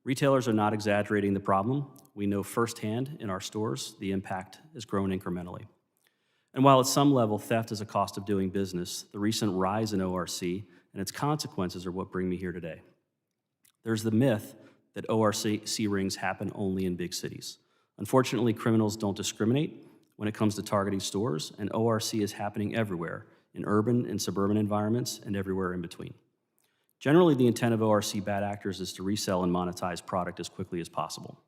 Retailers are not exaggerating the problem. We know firsthand in our stores the impact has grown incrementally. And while at some level theft is a cost of doing business, the recent rise in ORC and its consequences are what bring me here today. There's the myth that ORC rings happen only in big cities. Unfortunately, criminals don't discriminate when it comes to targeting stores, and ORC is happening everywhere, in urban and suburban environments and everywhere in between. Generally, the intent of ORC bad actors is to resell and monetize product as quickly as possible.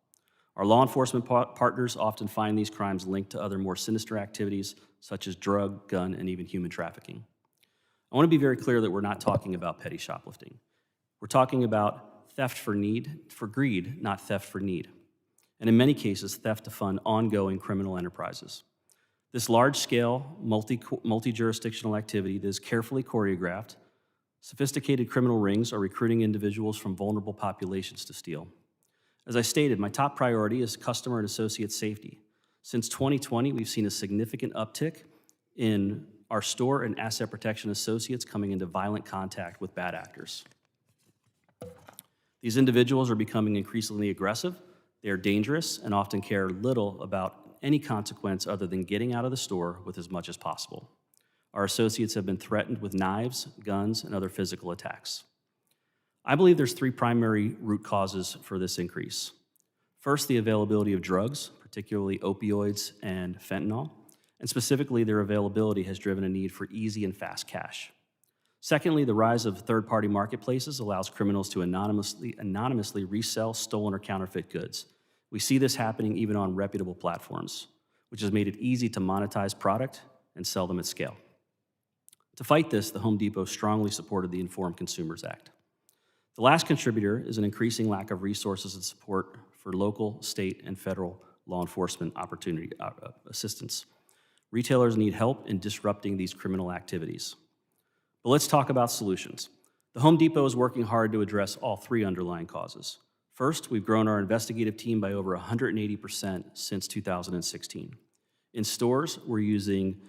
Our law enforcement partners often find these crimes linked to other more sinister activities, such as drug, gun, and even human trafficking. I want to be very clear that we're not talking about petty shoplifting. We're talking about theft for greed, not theft for need. And in many cases, theft to fund ongoing criminal enterprises. This large-scale, multi-jurisdictional activity that is carefully choreographed, sophisticated criminal rings are recruiting individuals from vulnerable populations to steal. As I stated, my top priority is customer and associate safety. Since 2020, we've seen a significant uptick in our store and asset protection associates coming into violent contact with bad actors. These individuals are becoming increasingly aggressive, they are dangerous, and often care little about any consequence other than getting out of the store with as much as possible. Our associates have been threatened with knives, guns, and other physical attacks. I believe there's three primary root causes for this increase. First, the availability of drugs, particularly opioids and fentanyl, and specifically their availability has driven a need for easy and fast cash. Secondly, the rise of third-party marketplaces allows criminals to anonymously resell stolen or counterfeit goods. We see this happening even on reputable platforms, which has made it easy to monetize product and sell them at scale. To fight this, the Home Depot strongly supported the Informed Consumers Act. The last contributor is an increasing lack of resources and support for local, state, and federal law enforcement assistance. Retailers need help in disrupting these criminal activities. But let's talk about solutions. The Home Depot is working hard to address all three underlying causes. First, we've grown our investigative team by over 180% since 2016. In stores, we're using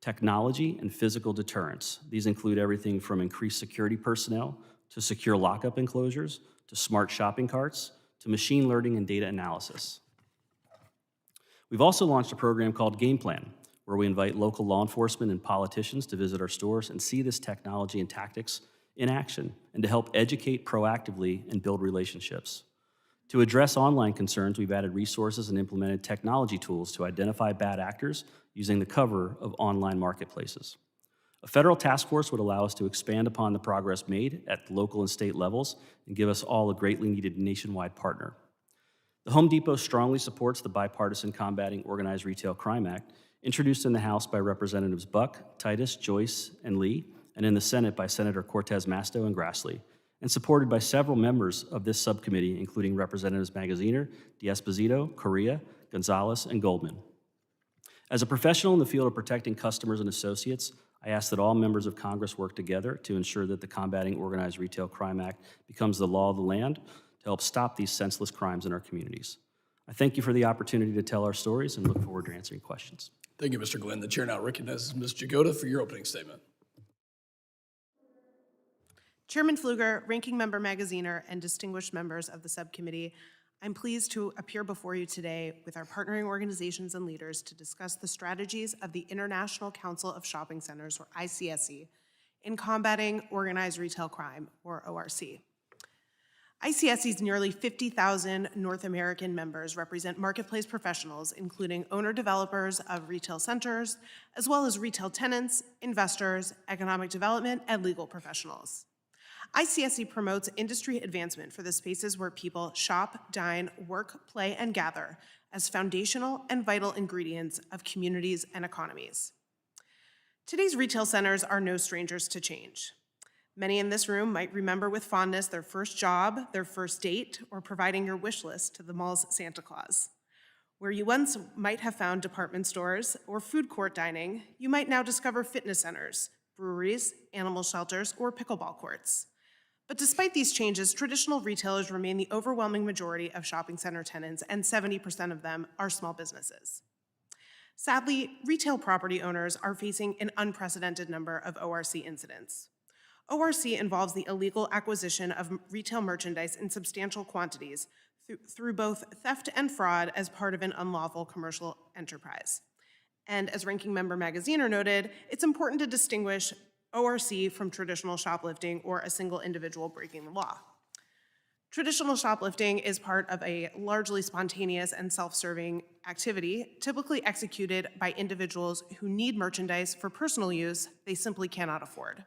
technology and physical deterrence. These include everything from increased security personnel to secure lockup enclosures to smart shopping carts to machine learning and data analysis. We've also launched a program called Game Plan, where we invite local law enforcement and politicians to visit our stores and see this technology and tactics in action and to help educate proactively and build relationships. To address online concerns, we've added resources and implemented technology tools to identify bad actors using the cover of online marketplaces. A federal task force would allow us to expand upon the progress made at the local and state levels and give us all a greatly needed nationwide partner. The Home Depot strongly supports the Bipartisan Combating Organized Retail Crime Act, introduced in the House by Representatives Buck, Titus, Joyce, and Lee, and in the Senate by Senator Cortez Masto and Grassley, and supported by several members of this subcommittee, including Representatives Magaziner, D'Esposito, Correa, Gonzalez, and Goldman. As a professional in the field of protecting customers and associates, I ask that all members of Congress work together to ensure that the Combating Organized Retail Crime Act becomes the law of the land to help stop these senseless crimes in our communities. I thank you for the opportunity to tell our stories and look forward to answering questions. Thank you, Mr. Glenn. The chair now recognizes Ms. Jagoda for your opening statement. Chairman Pfluger, Ranking Member Magaziner, and distinguished members of the subcommittee, I'm pleased to appear before you today with our partnering organizations and leaders to discuss the strategies of the International Council of Shopping Centers, or ICSC, in combating organized retail crime, or ORC. ICSC's nearly 50,000 North American members represent marketplace professionals, including owner-developers of retail centers, as well as retail tenants, investors, economic development, and legal professionals. ICSC promotes industry advancement for the spaces where people shop, dine, work, play, and gather as foundational and vital ingredients of communities and economies. Today's retail centers are no strangers to change. Many in this room might remember with fondness their first job, their first date, or providing your wish list to the mall's Santa Claus. Where you once might have found department stores or food court dining, you might now discover fitness centers, breweries, animal shelters, or pickleball courts. But despite these changes, traditional retailers remain the overwhelming majority of shopping center tenants, and 70% of them are small businesses. Sadly, retail property owners are facing an unprecedented number of ORC incidents. ORC involves the illegal acquisition of retail merchandise in substantial quantities through both theft and fraud as part of an unlawful commercial enterprise. And as Ranking Member Magaziner noted, it's important to distinguish ORC from traditional shoplifting or a single individual breaking the law. Traditional shoplifting is part of a largely spontaneous and self-serving activity, typically executed by individuals who need merchandise for personal use they simply cannot afford.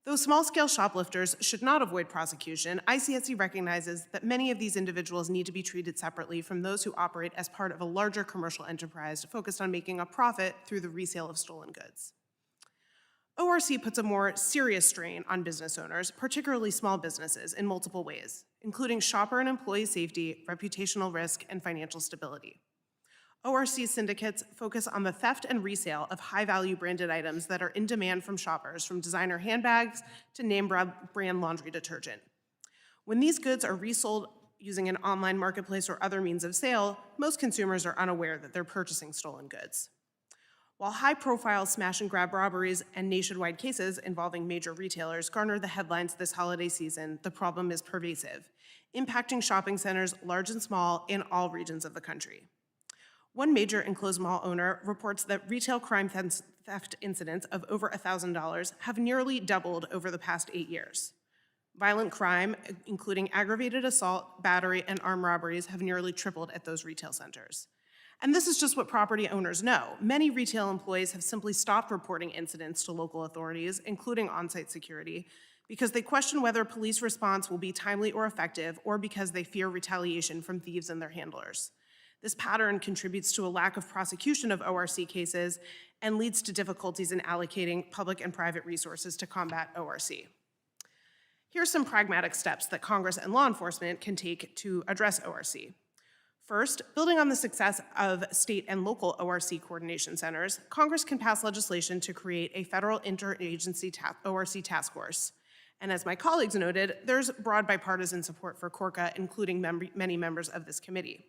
Though small-scale shoplifters should not avoid prosecution, ICSC recognizes that many of these individuals need to be treated separately from those who operate as part of a larger commercial enterprise focused on making a profit through the resale of stolen goods. ORC puts a more serious strain on business owners, particularly small businesses, in multiple ways, including shopper and employee safety, reputational risk, and financial stability. ORC syndicates focus on the theft and resale of high-value branded items that are in demand from shoppers, from designer handbags to name-brand laundry detergent. When these goods are resold using an online marketplace or other means of sale, most consumers are unaware that they're purchasing stolen goods. While high-profile smash-and-grab robberies and nationwide cases involving major retailers garner the headlines this holiday season, the problem is pervasive, impacting shopping centers, large and small, in all regions of the country. One major enclosed mall owner reports that retail crime theft incidents of over $1,000 have nearly doubled over the past 8 years. Violent crime, including aggravated assault, battery, and armed robberies, have nearly tripled at those retail centers. And this is just what property owners know. Many retail employees have simply stopped reporting incidents to local authorities, including on-site security, because they question whether police response will be timely or effective, or because they fear retaliation from thieves and their handlers. This pattern contributes to a lack of prosecution of ORC cases and leads to difficulties in allocating public and private resources to combat ORC. Here are some pragmatic steps that Congress and law enforcement can take to address ORC. First, building on the success of state and local ORC coordination centers, Congress can pass legislation to create a federal interagency ORC task force. And as my colleagues noted, there's broad bipartisan support for CORCA, including many members of this committee.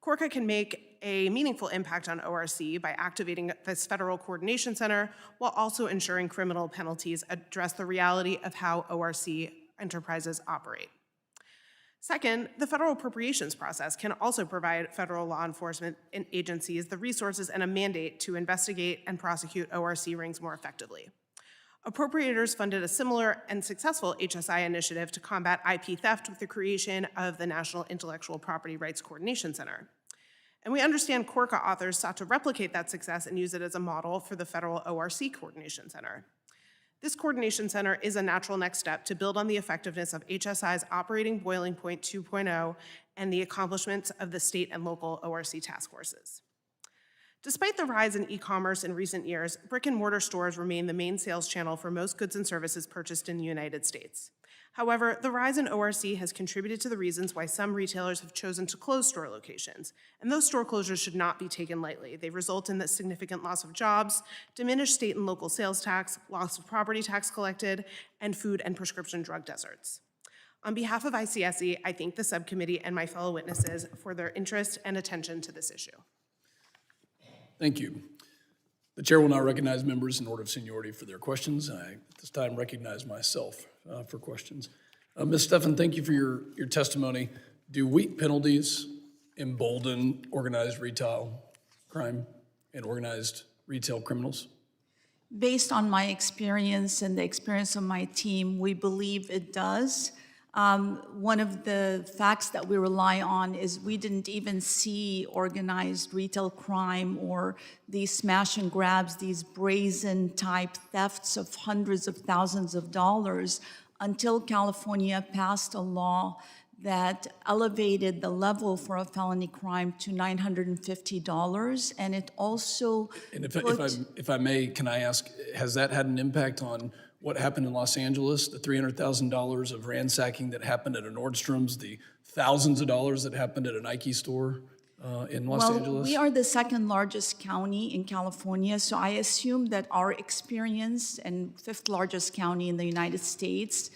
CORCA can make a meaningful impact on ORC by activating this federal coordination center while also ensuring criminal penalties address the reality of how ORC enterprises operate. Second, the federal appropriations process can also provide federal law enforcement agencies the resources and a mandate to investigate and prosecute ORC rings more effectively. Appropriators funded a similar and successful HSI initiative to combat IP theft with the creation of the National Intellectual Property Rights Coordination Center. And we understand CORCA authors sought to replicate that success and use it as a model for the federal ORC Coordination Center. This coordination center is a natural next step to build on the effectiveness of HSI's Operating Boiling Point 2.0 and the accomplishments of the state and local ORC task forces. Despite the rise in e-commerce in recent years, brick-and-mortar stores remain the main sales channel for most goods and services purchased in the United States. However, the rise in ORC has contributed to the reasons why some retailers have chosen to close store locations, and those store closures should not be taken lightly. They result in the significant loss of jobs, diminished state and local sales tax, loss of property tax collected, and food and prescription drug deserts. On behalf of ICSC, I thank the subcommittee and my fellow witnesses for their interest and attention to this issue. Thank you. The chair will now recognize members in order of seniority for their questions. I, at this time, recognize myself for questions. Ms. Steffen, thank you for your testimony. Do weak penalties embolden organized retail crime and organized retail criminals? Based on my experience and the experience of my team, we believe it does. One of the facts that we rely on is we didn't even see organized retail crime or these smash and grabs, these brazen type thefts of hundreds of thousands of dollars until California passed a law that elevated the level for a felony crime to $950, and it also And if I may, can I ask, has that had an impact on what happened in Los Angeles, the $300,000 of ransacking that happened at a Nordstrom's, the thousands of dollars that happened at a Nike store in Los Angeles? We are the second largest county in California, so I assume that our experience and fifth largest county in the United States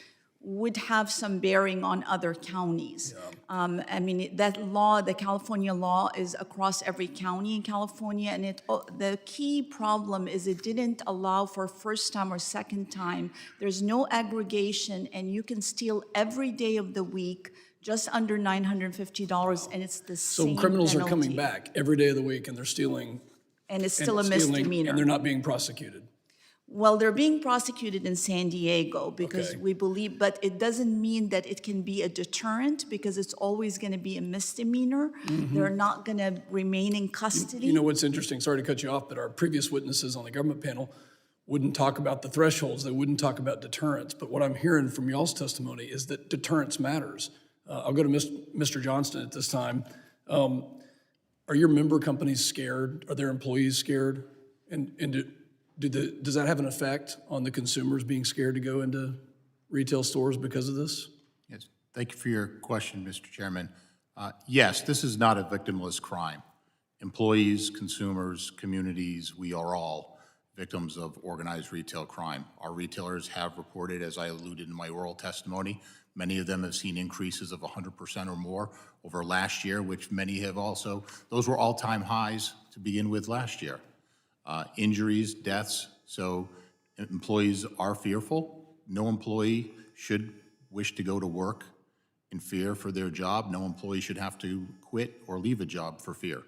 would have some bearing on other counties. Yeah. I mean, that law, the California law, is across every county in California, and the key problem is it didn't allow for first time or second time. There's no aggregation, and you can steal every day of the week just under $950, and it's the same So criminals penalty. are coming back every day of the week, and they're stealing. And it's still a misdemeanor. And they're not being prosecuted. Well, they're being prosecuted in San Diego because Okay. we believe, but it doesn't mean that it can be a deterrent because it's always going to be a misdemeanor. They're not going to remain in custody. You know what's interesting, sorry to cut you off, but our previous witnesses on the government panel wouldn't talk about the thresholds, they wouldn't talk about deterrence. But what I'm hearing from y'all's testimony is that deterrence matters. I'll go to Mr. Johnston at this time. Are your member companies scared? Are their employees scared? And does that have an effect on the consumers being scared to go into retail stores because of this? Yes, thank you for your question, Mr. Chairman. Yes, this is not a victimless crime. Employees, consumers, communities, we are all victims of organized retail crime. Our retailers have reported, as I alluded in my oral testimony, many of them have seen increases of 100% or more over last year, which many have also, those were all-time highs to begin with last year. Injuries, deaths, so employees are fearful. No employee should wish to go to work in fear for their job. No employee should have to quit or leave a job for fear.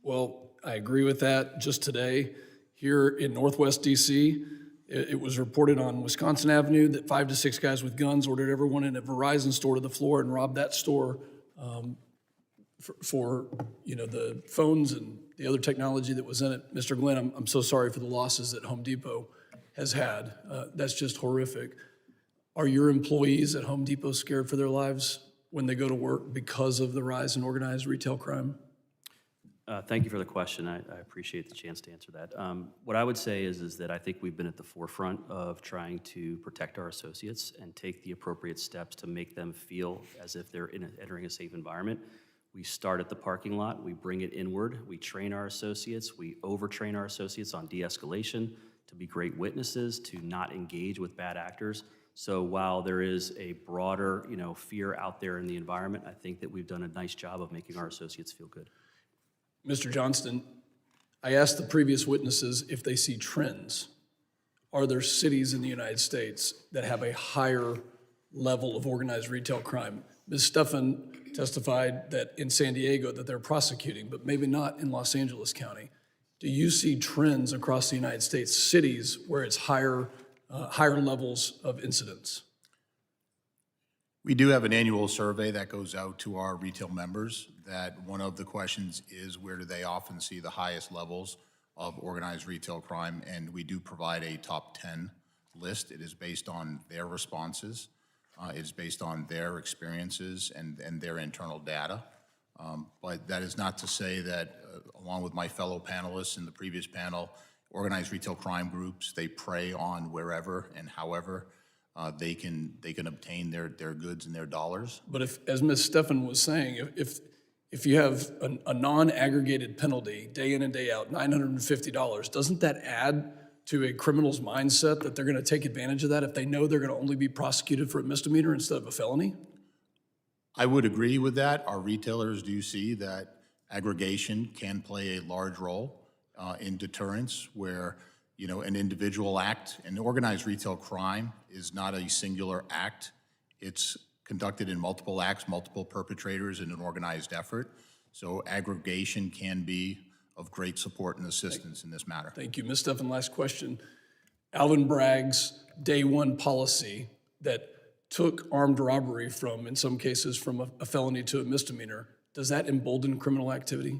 Well, I agree with that. Just today, here in Northwest DC, it was reported on Wisconsin Avenue that 5 to 6 guys with guns ordered everyone in a Verizon store to the floor and robbed that store for the phones and the other technology that was in it. Mr. Glenn, I'm so sorry for the losses that Home Depot has had. That's just horrific. Are your employees at Home Depot scared for their lives when they go to work because of the rise in organized retail crime? Thank you for the question. I appreciate the chance to answer that. What I would say is that I think we've been at the forefront of trying to protect our associates and take the appropriate steps to make them feel as if they're entering a safe environment. We start at the parking lot, we bring it inward, we train our associates, we overtrain our associates on de-escalation, to be great witnesses, to not engage with bad actors. So while there is a broader, fear out there in the environment, I think that we've done a nice job of making our associates feel good. Mr. Johnston, I asked the previous witnesses if they see trends. Are there cities in the United States that have a higher level of organized retail crime? Ms. Stephan testified that in San Diego that they're prosecuting, but maybe not in Los Angeles County. Do you see trends across the United States, cities where it's higher levels of incidents? We do have an annual survey that goes out to our retail members that one of the questions is where do they often see the highest levels of organized retail crime, and we do provide a top 10 list. It is based on their responses. It is based on their experiences and their internal data. But that is not to say that, along with my fellow panelists in the previous panel, organized retail crime groups, they prey on wherever and however they can obtain their goods and their dollars. But if, as Ms. Stephan was saying, if you have a non-aggregated penalty day in and day out, $950, doesn't that add to a criminal's mindset that they're going to take advantage of that if they know they're going to only be prosecuted for a misdemeanor instead of a felony? I would agree with that. Our retailers do see that aggregation can play a large role in deterrence, where an individual act, an organized retail crime is not a singular act. It's conducted in multiple acts, multiple perpetrators in an organized effort. So aggregation can be of great support and assistance in this matter. Thank you. Ms. Stephan, last question. Alvin Bragg's day one policy that took armed robbery from, in some cases, from a felony to a misdemeanor, does that embolden criminal activity?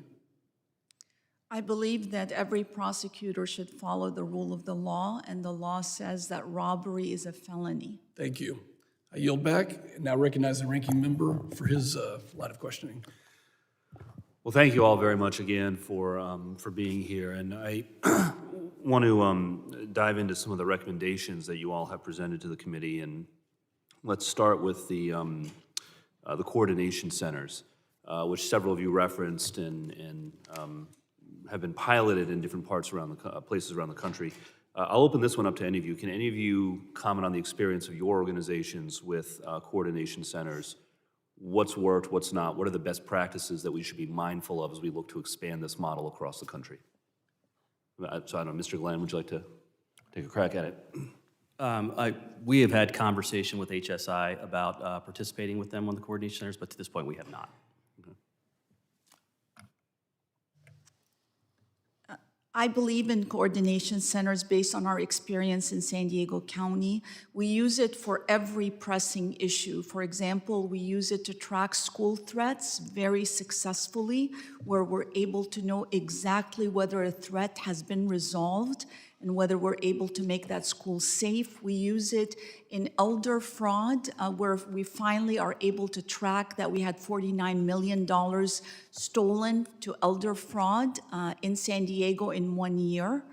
I believe that every prosecutor should follow the rule of the law, and the law says that robbery is a felony. Thank you. I yield back and now recognize the ranking member for his line of questioning. Well, thank you all very much again for being here. And I want to dive into some of the recommendations that you all have presented to the committee. And let's start with the coordination centers, which several of you referenced and have been piloted in different parts around places around the country. I'll open this one up to any of you. Can any of you comment on the experience of your organizations with coordination centers? What's worked, what's not? What are the best practices that we should be mindful of as we look to expand this model across the country? So I don't know, Mr. Glenn, would you like to take a crack at it? We have had conversation with HSI about participating with them on the coordination centers, but to this point we have not. I believe in coordination centers based on our experience in San Diego County. We use it for every pressing issue. For example, we use it to track school threats very successfully, where we're able to know exactly whether a threat has been resolved and whether we're able to make that school safe. We use it in elder fraud, where we finally are able to track that we had $49 million stolen to elder fraud in San Diego in 1 year.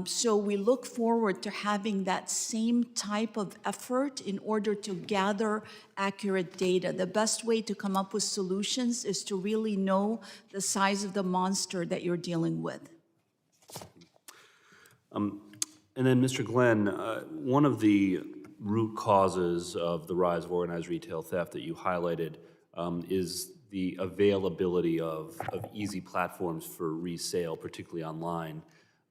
So we look forward to having that same type of effort in order to gather accurate data. The best way to come up with solutions is to really know the size of the monster that you're dealing with. And then, Mr. Glenn, one of the root causes of the rise of organized retail theft that you highlighted is the availability of easy platforms for resale, particularly online.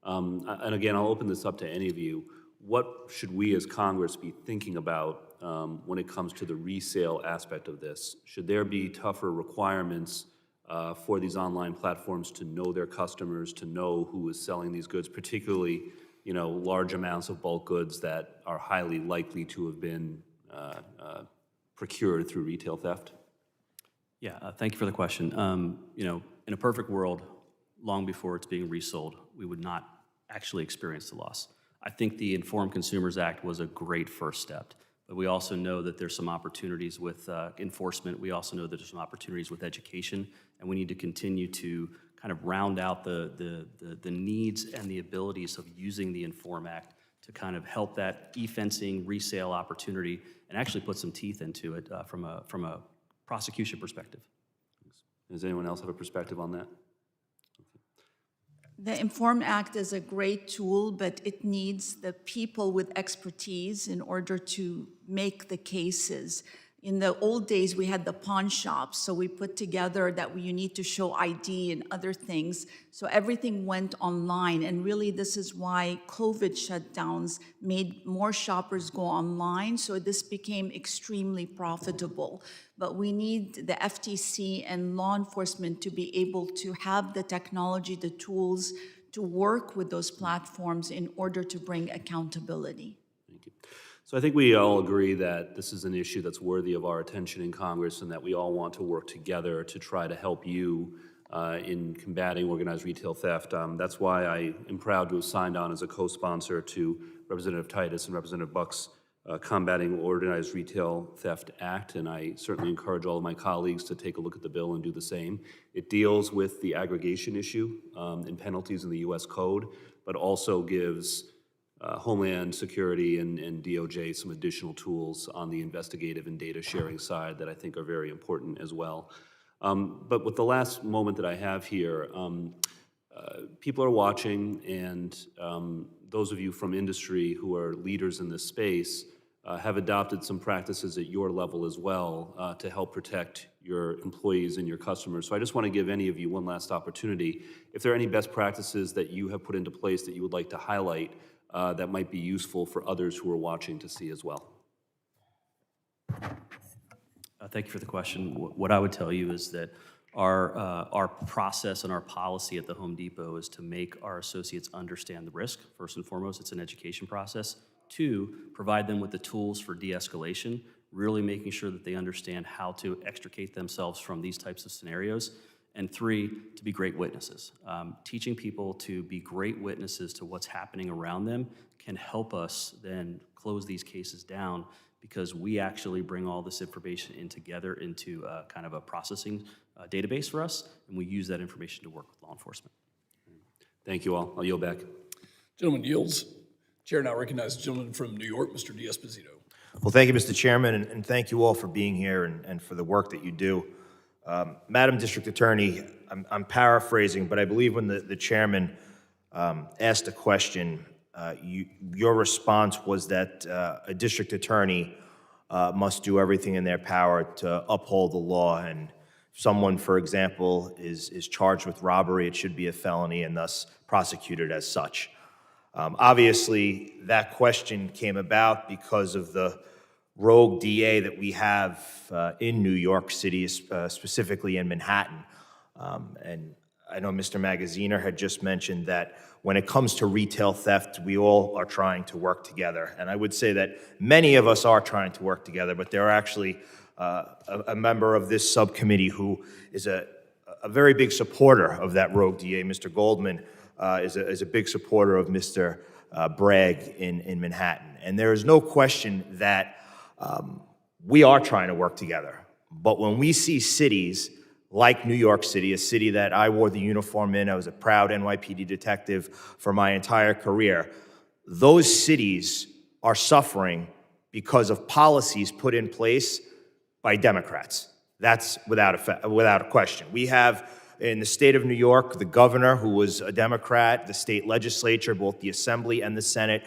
And again, I'll open this up to any of you. What should we as Congress be thinking about when it comes to the resale aspect of this? Should there be tougher requirements for these online platforms to know their customers, to know who is selling these goods, particularly, you know, large amounts of bulk goods that are highly likely to have been procured through retail theft? Yeah, thank you for the question. You know, in a perfect world, long before it's being resold, we would not actually experience the loss. I think the Informed Consumers Act was a great first step, but we also know that there's some opportunities with enforcement. We also know that there's some opportunities with education, and we need to continue to kind of round out the needs and the abilities of using the Inform Act to kind of help that e-fencing resale opportunity and actually put some teeth into it from a prosecution perspective. Does anyone else have a perspective on that? The Inform Act is a great tool, but it needs the people with expertise in order to make the cases. In the old days, we had the pawn shops, so we put together that you need to show ID and other things. So everything went online, and really this is why COVID shutdowns made more shoppers go online, so this became extremely profitable. But we need the FTC and law enforcement to be able to have the technology, the tools to work with those platforms in order to bring accountability. Thank you. So I think we all agree that this is an issue that's worthy of our attention in Congress and that we all want to work together to try to help you in combating organized retail theft. That's why I am proud to have signed on as a co-sponsor to Representative Titus and Representative Buck's Combating Organized Retail Theft Act, and I certainly encourage all of my colleagues to take a look at the bill and do the same. It deals with the aggregation issue and penalties in the U.S. Code, but also gives Homeland Security and DOJ some additional tools on the investigative and data sharing side that I think are very important as well. But with the last moment that I have here, people are watching, and those of you from industry who are leaders in this space have adopted some practices at your level as well to help protect your employees and your customers. So I just want to give any of you one last opportunity. If there are any best practices that you have put into place that you would like to highlight that might be useful for others who are watching to see as well. Thank you for the question. What I would tell you is that our process and our policy at the Home Depot is to make our associates understand the risk. First and foremost, it's an education process. 2, provide them with the tools for de-escalation, really making sure that they understand how to extricate themselves from these types of scenarios. And 3, to be great witnesses. Teaching people to be great witnesses to what's happening around them can help us then close these cases down, because we actually bring all this information in together into kind of a processing database for us, and we use that information to work with law enforcement. Thank you all. I'll yield back. Gentleman yields. Chair now recognizes the gentleman from New York, Mr. D'Esposito. Well, thank you, Mr. Chairman, and thank you all for being here and for the work that you do. Madam District Attorney, I'm paraphrasing, but I believe when the chairman asked a question, your response was that a district attorney must do everything in their power to uphold the law, and if someone, for example, is charged with robbery, it should be a felony and thus prosecuted as such. Obviously, that question came about because of the rogue DA that we have in New York City, specifically in Manhattan. And I know Mr. Magaziner had just mentioned that when it comes to retail theft, we all are trying to work together. And I would say that many of us are trying to work together, but there are actually a member of this subcommittee who is a very big supporter of that rogue DA, Mr. Goldman. is a big supporter of Mr. Bragg in Manhattan. And there is no question that we are trying to work together. But when we see cities like New York City, a city that I wore the uniform in, I was a proud NYPD detective for my entire career, those cities are suffering because of policies put in place by Democrats. That's without a question. We have in the state of New York, the governor, who was a Democrat, the state legislature, both the Assembly and the Senate,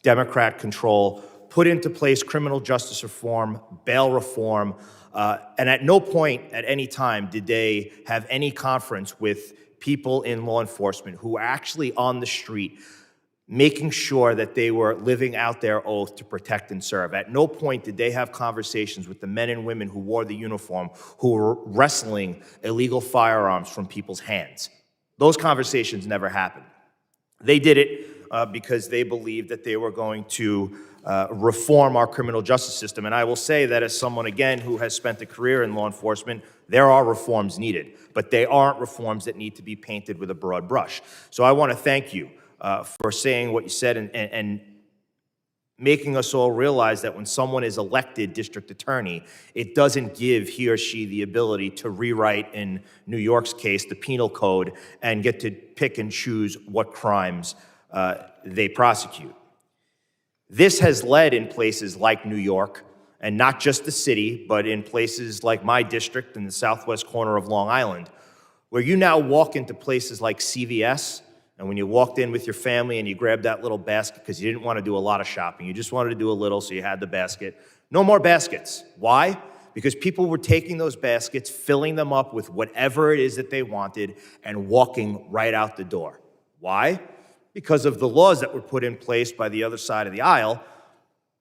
Democrat control, put into place criminal justice reform, bail reform, and at no point at any time did they have any conference with people in law enforcement who were actually on the street making sure that they were living out their oath to protect and serve. At no point did they have conversations with the men and women who wore the uniform, who were wresting illegal firearms from people's hands. Those conversations never happened. They did it because they believed that they were going to reform our criminal justice system. And I will say that as someone, again, who has spent a career in law enforcement, there are reforms needed, but they aren't reforms that need to be painted with a broad brush. So I want to thank you for saying what you said and making us all realize that when someone is elected district attorney, it doesn't give he or she the ability to rewrite, in New York's case, the penal code and get to pick and choose what crimes they prosecute. This has led in places like New York, and not just the city, but in places like my district in the southwest corner of Long Island, where you now walk into places like CVS, and when you walked in with your family and you grabbed that little basket because you didn't want to do a lot of shopping, you just wanted to do a little, so you had the basket. No more baskets. Why? Because people were taking those baskets, filling them up with whatever it is that they wanted, and walking right out the door. Why? Because of the laws that were put in place by the other side of the aisle,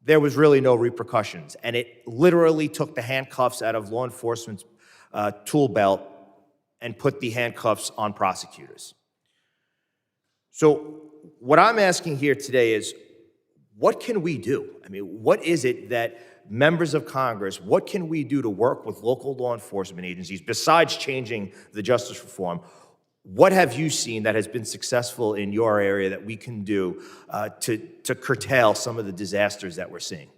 there was really no repercussions. And it literally took the handcuffs out of law enforcement's tool belt and put the handcuffs on prosecutors. So what I'm asking here today is, what can we do? I mean, what is it that members of Congress, what can we do to work with local law enforcement agencies besides changing the justice reform? What have you seen that has been successful in your area that we can do to curtail some of the disasters that we're seeing?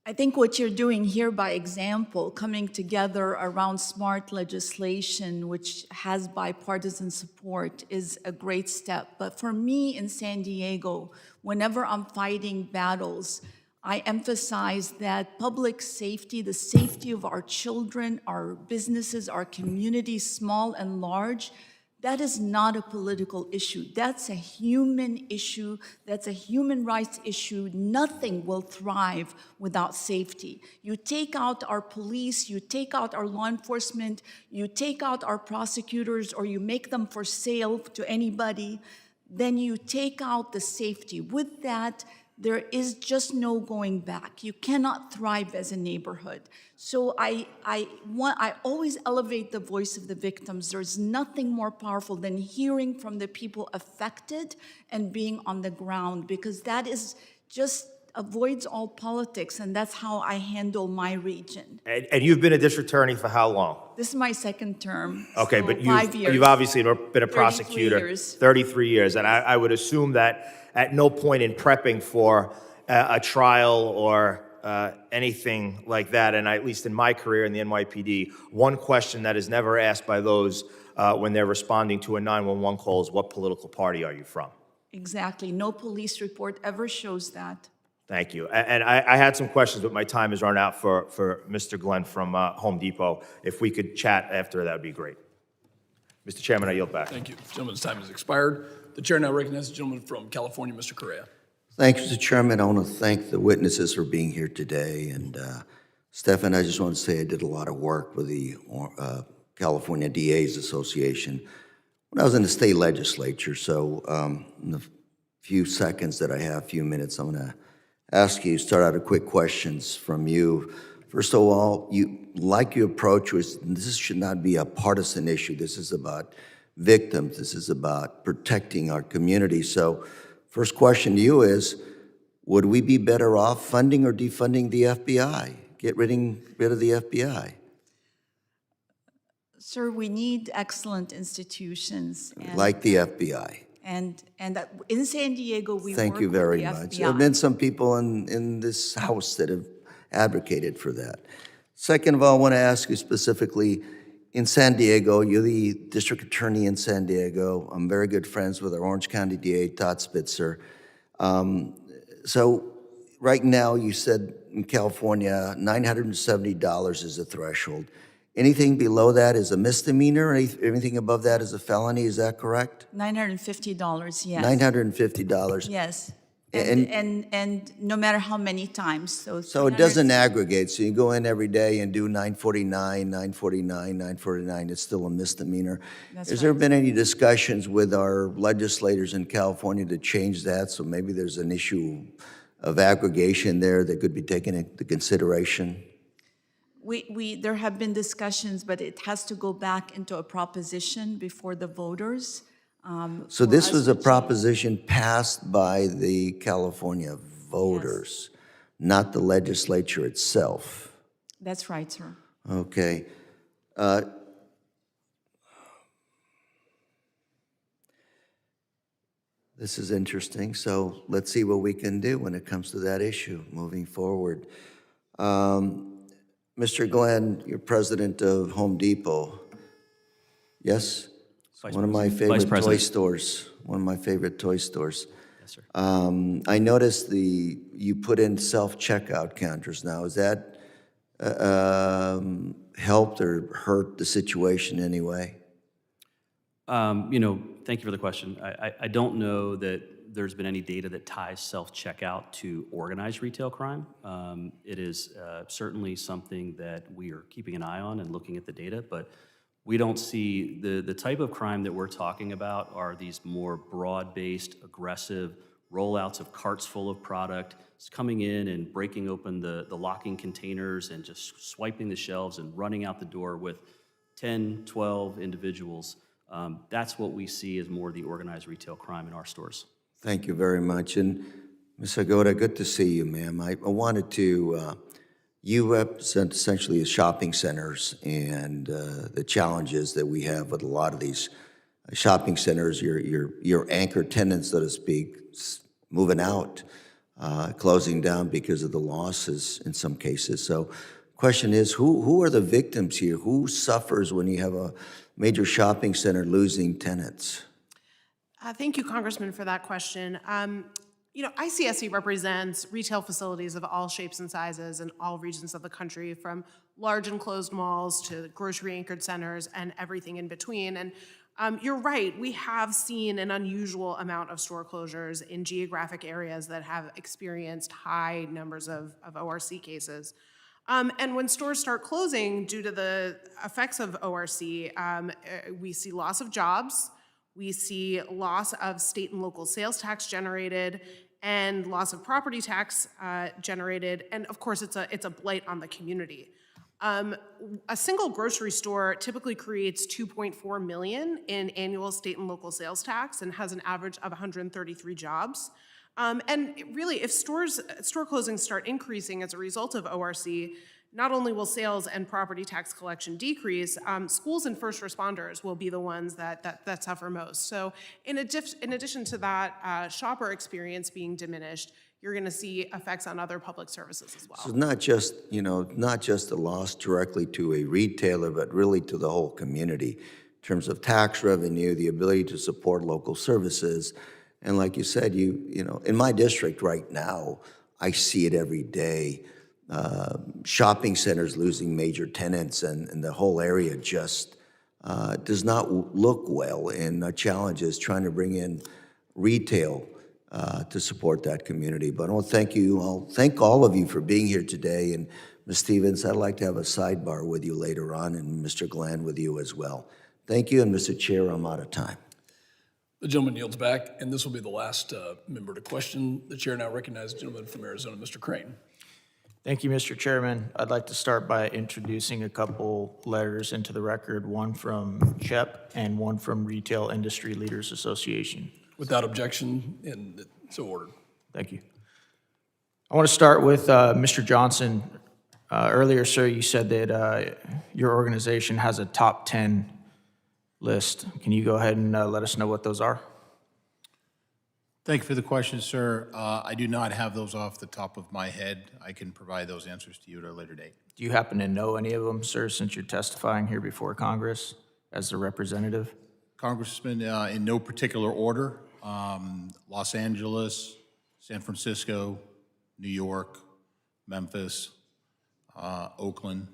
I think what you're doing here by example, coming together around smart legislation, which has bipartisan support, is a great step. But for me in San Diego, whenever I'm fighting battles, I emphasize that public safety, the safety of our children, our businesses, our communities, small and large, that is not a political issue. That's a human issue. That's a human rights issue. Nothing will thrive without safety. You take out our police, you take out our law enforcement, you take out our prosecutors, or you make them for sale to anybody, then you take out the safety. With that, there is just no going back. You cannot thrive as a neighborhood. So I always elevate the voice of the victims. There's nothing more powerful than hearing from the people affected and being on the ground, because that is just avoids all politics, and that's how I handle my region. And you've been a district attorney for how long? This is my second term. Okay, so but 5 years. you've obviously been a prosecutor. 33 years. And I would assume that at no point in prepping for a trial or anything like that, and at least in my career in the NYPD, one question that is never asked by those when they're responding to a 911 call is, what political party are you from? Exactly. No police report ever shows that. Thank you. And I had some questions, but my time has run out for Mr. Glenn from Home Depot. If we could chat after, that would be great. Mr. Chairman, I yield back. Thank you. The gentleman's time has expired. The chair now recognizes the gentleman from California, Mr. Correa. Thank you, Mr. Chairman. I want to thank the witnesses for being here today. And Stefan, I just want to say I did a lot of work with the California DA's Association when I was in the state legislature. So in the few seconds that I have, few minutes, I'm going to ask you, start out with quick questions from you. First of all, your approach was, this should not be a partisan issue. This is about victims. This is about protecting our community. So first question to you is, would we be better off funding or defunding the FBI? Get rid of the FBI? Sir, we need excellent institutions. And, Like the FBI. And that in San Diego, we Thank work you with very the much. FBI. There have been some people in this House that have advocated for that. Second of all, I want to ask you specifically, in San Diego, you're the district attorney in San Diego. I'm very good friends with our Orange County DA, Todd Spitzer. So right now, you said in California, $970 is the threshold. Anything below that is a misdemeanor, anything above that is a felony, is that correct? $950, yes. $950. Yes. And- And no matter how many times, so. So it doesn't aggregate, so you go in every day and do 949, 949, 949, it's still a misdemeanor. That's Has there right. been any discussions with our legislators in California to change that, so maybe there's an issue of aggregation there that could be taken into consideration? There have been discussions, but it has to go back into a proposition before the voters. So for this us was to a change. proposition passed by the California voters, not the legislature itself. That's right, sir. Okay. This is interesting, so let's see what we can do when it comes to that issue moving forward. Mr. Glenn, you're president of Home Depot. Yes? One of my favorite toy stores. One of my favorite toy stores. Yes, sir. I noticed you put in self-checkout counters now. Has that helped or hurt the situation in any way? Thank you for the question. I don't know that there's been any data that ties self-checkout to organized retail crime. It is certainly something that we are keeping an eye on and looking at the data, but we don't see the type of crime that we're talking about are these more broad-based, aggressive rollouts of carts full of product. It's coming in and breaking open the locking containers and just swiping the shelves and running out the door with 10, 12 individuals. That's what we see as more the organized retail crime in our stores. Thank you very much. And Ms. Agoda, good to see you, ma'am. I wanted to, you represent essentially the shopping centers and the challenges that we have with a lot of these shopping centers, your anchor tenants, so to speak, moving out, closing down because of the losses in some cases. So question is, who are the victims here? Who suffers when you have a major shopping center losing tenants? Thank you, Congressman, for that question. ICSC represents retail facilities of all shapes and sizes in all regions of the country, from large enclosed malls to grocery-anchored centers and everything in between. And you're right, we have seen an unusual amount of store closures in geographic areas that have experienced high numbers of ORC cases. And when stores start closing due to the effects of ORC, we see loss of jobs, we see loss of state and local sales tax generated, and loss of property tax generated, and of course it's a blight on the community. A single grocery store typically creates $2.4 million in annual state and local sales tax and has an average of 133 jobs. And really, if store closings start increasing as a result of ORC, not only will sales and property tax collection decrease, schools and first responders will be the ones that suffer most. So in addition to that shopper experience being diminished, you're going to see effects on other public services as well. So not just a loss directly to a retailer, but really to the whole community in terms of tax revenue, the ability to support local services. And like you said, in my district right now, I see it every day. Shopping centers losing major tenants, and the whole area just does not look well. And the challenge is trying to bring in retail to support that community. But I want to thank you. I'll thank all of you for being here today. And Ms. Stevens, I'd like to have a sidebar with you later on, and Mr. Glenn with you as well. Thank you, and Mr. Chair, I'm out of time. The gentleman yields back, and this will be the last member to question. The chair now recognizes the gentleman from Arizona, Mr. Crane. Thank you, Mr. Chairman. I'd like to start by introducing a couple letters into the record, one from CHEP and one from Retail Industry Leaders Association. Without objection, and so ordered. Thank you. I want to start with Mr. Johnson Earlier, sir, you said that your organization has a top 10 list. Can you go ahead and let us know what those are? Thank you for the question, sir. I do not have those off the top of my head. I can provide those answers to you at a later date. Do you happen to know any of them, sir, since you're testifying here before Congress as the representative? Congressman, in no particular order, Los Angeles, San Francisco, New York, Memphis, Oakland,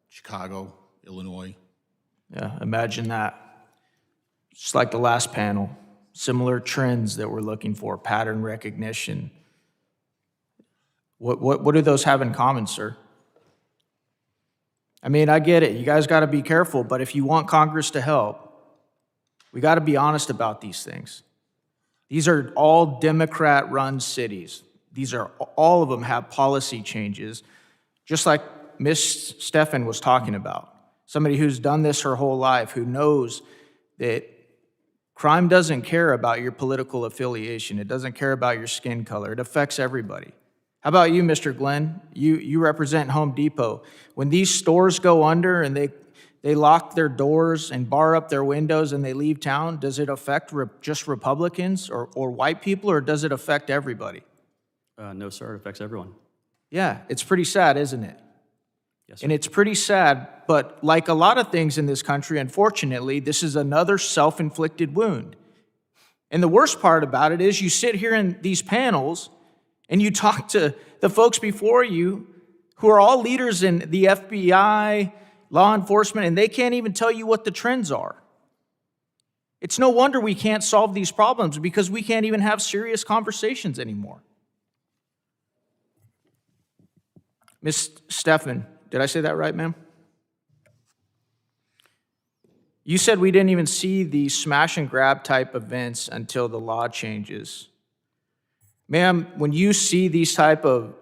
Chicago, Illinois. Yeah, imagine that. Just like the last panel, similar trends that we're looking for, pattern recognition. What do those have in common, sir? I mean, I get it. You guys got to be careful, but if you want Congress to help, we got to be honest about these things. These are all Democrat-run cities. All of them have policy changes, just like Ms. Steffen was talking about. Somebody who's done this her whole life, who knows that crime doesn't care about your political affiliation. It doesn't care about your skin color. It affects everybody. How about you, Mr. Glenn? You represent Home Depot. When these stores go under and they lock their doors and bar up their windows and they leave town, does it affect just Republicans or white people, or does it affect everybody? No, sir, it affects everyone. Yeah, it's pretty sad, isn't it? Yes, sir. And it's pretty sad, but like a lot of things in this country, unfortunately, this is another self-inflicted wound. And the worst part about it is you sit here in these panels and you talk to the folks before you who are all leaders in the FBI, law enforcement, and they can't even tell you what the trends are. It's no wonder we can't solve these problems, because we can't even have serious conversations anymore. Ms. Steffen, did I say that right, ma'am? You said we didn't even see the smash and grab type events until the law changes. Ma'am, when you see these type of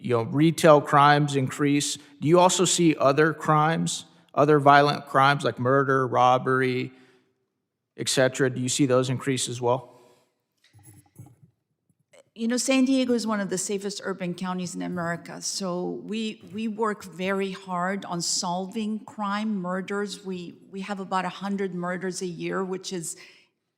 retail crimes increase, do you also see other crimes, other violent crimes like murder, robbery, etc.? Do you see those increase as well? You know, San Diego is one of the safest urban counties in America, so we work very hard on solving crime, murders. We have about 100 murders a year, which is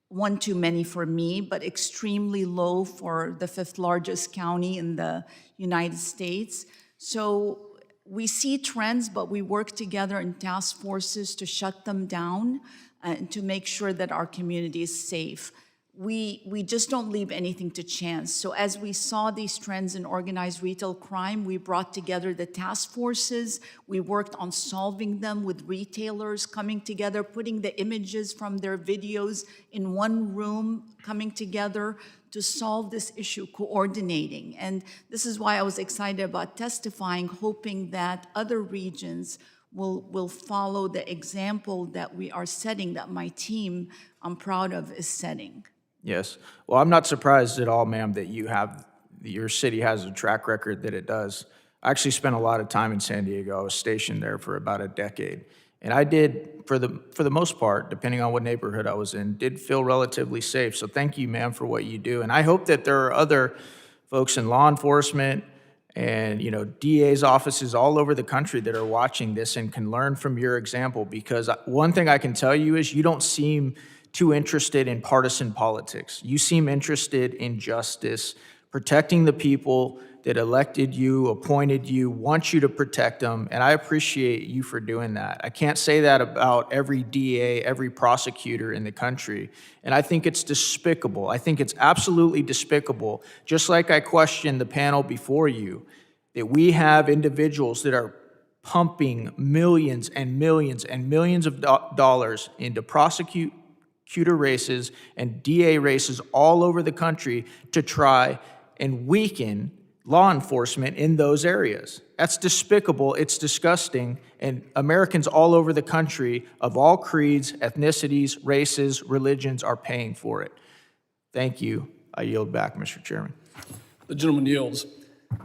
one too many for me, but extremely low for the 5th largest county in the United States. So we see trends, but we work together in task forces to shut them down and to make sure that our community is safe. We just don't leave anything to chance. So as we saw these trends in organized retail crime, we brought together the task forces. We worked on solving them with retailers coming together, putting the images from their videos in one room, coming together to solve this issue, coordinating. And this is why I was excited about testifying, hoping that other regions will follow the example that we are setting, that my team, I'm proud of, is setting. Yes. Well, I'm not surprised at all, ma'am, that your city has a track record that it does. I actually spent a lot of time in San Diego. I was stationed there for about a decade. And I did, for the most part, depending on what neighborhood I was in, did feel relatively safe. So thank you, ma'am, for what you do. And I hope that there are other folks in law enforcement and DA's offices all over the country that are watching this and can learn from your example. Because one thing I can tell you is you don't seem too interested in partisan politics. You seem interested in justice, protecting the people that elected you, appointed you, want you to protect them, and I appreciate you for doing that. I can't say that about every DA, every prosecutor in the country, and I think it's despicable. I think it's absolutely despicable, just like I questioned the panel before you, that we have individuals that are pumping millions and millions and millions of dollars into prosecutor races and DA races all over the country to try and weaken law enforcement in those areas. That's despicable, it's disgusting, and Americans all over the country of all creeds, ethnicities, races, religions are paying for it. Thank you. I yield back, Mr. Chairman. The gentleman yields. I'd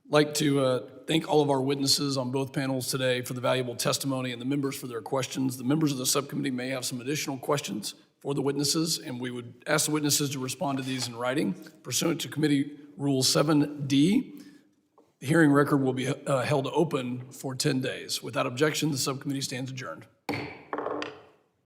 like to thank all of our witnesses on both panels today for the valuable testimony and the members for their questions. The members of the subcommittee may have some additional questions for the witnesses, and we would ask the witnesses to respond to these in writing. Pursuant to Committee Rule 7D, The hearing record will be held open for 10 days. Without objection, the subcommittee stands adjourned.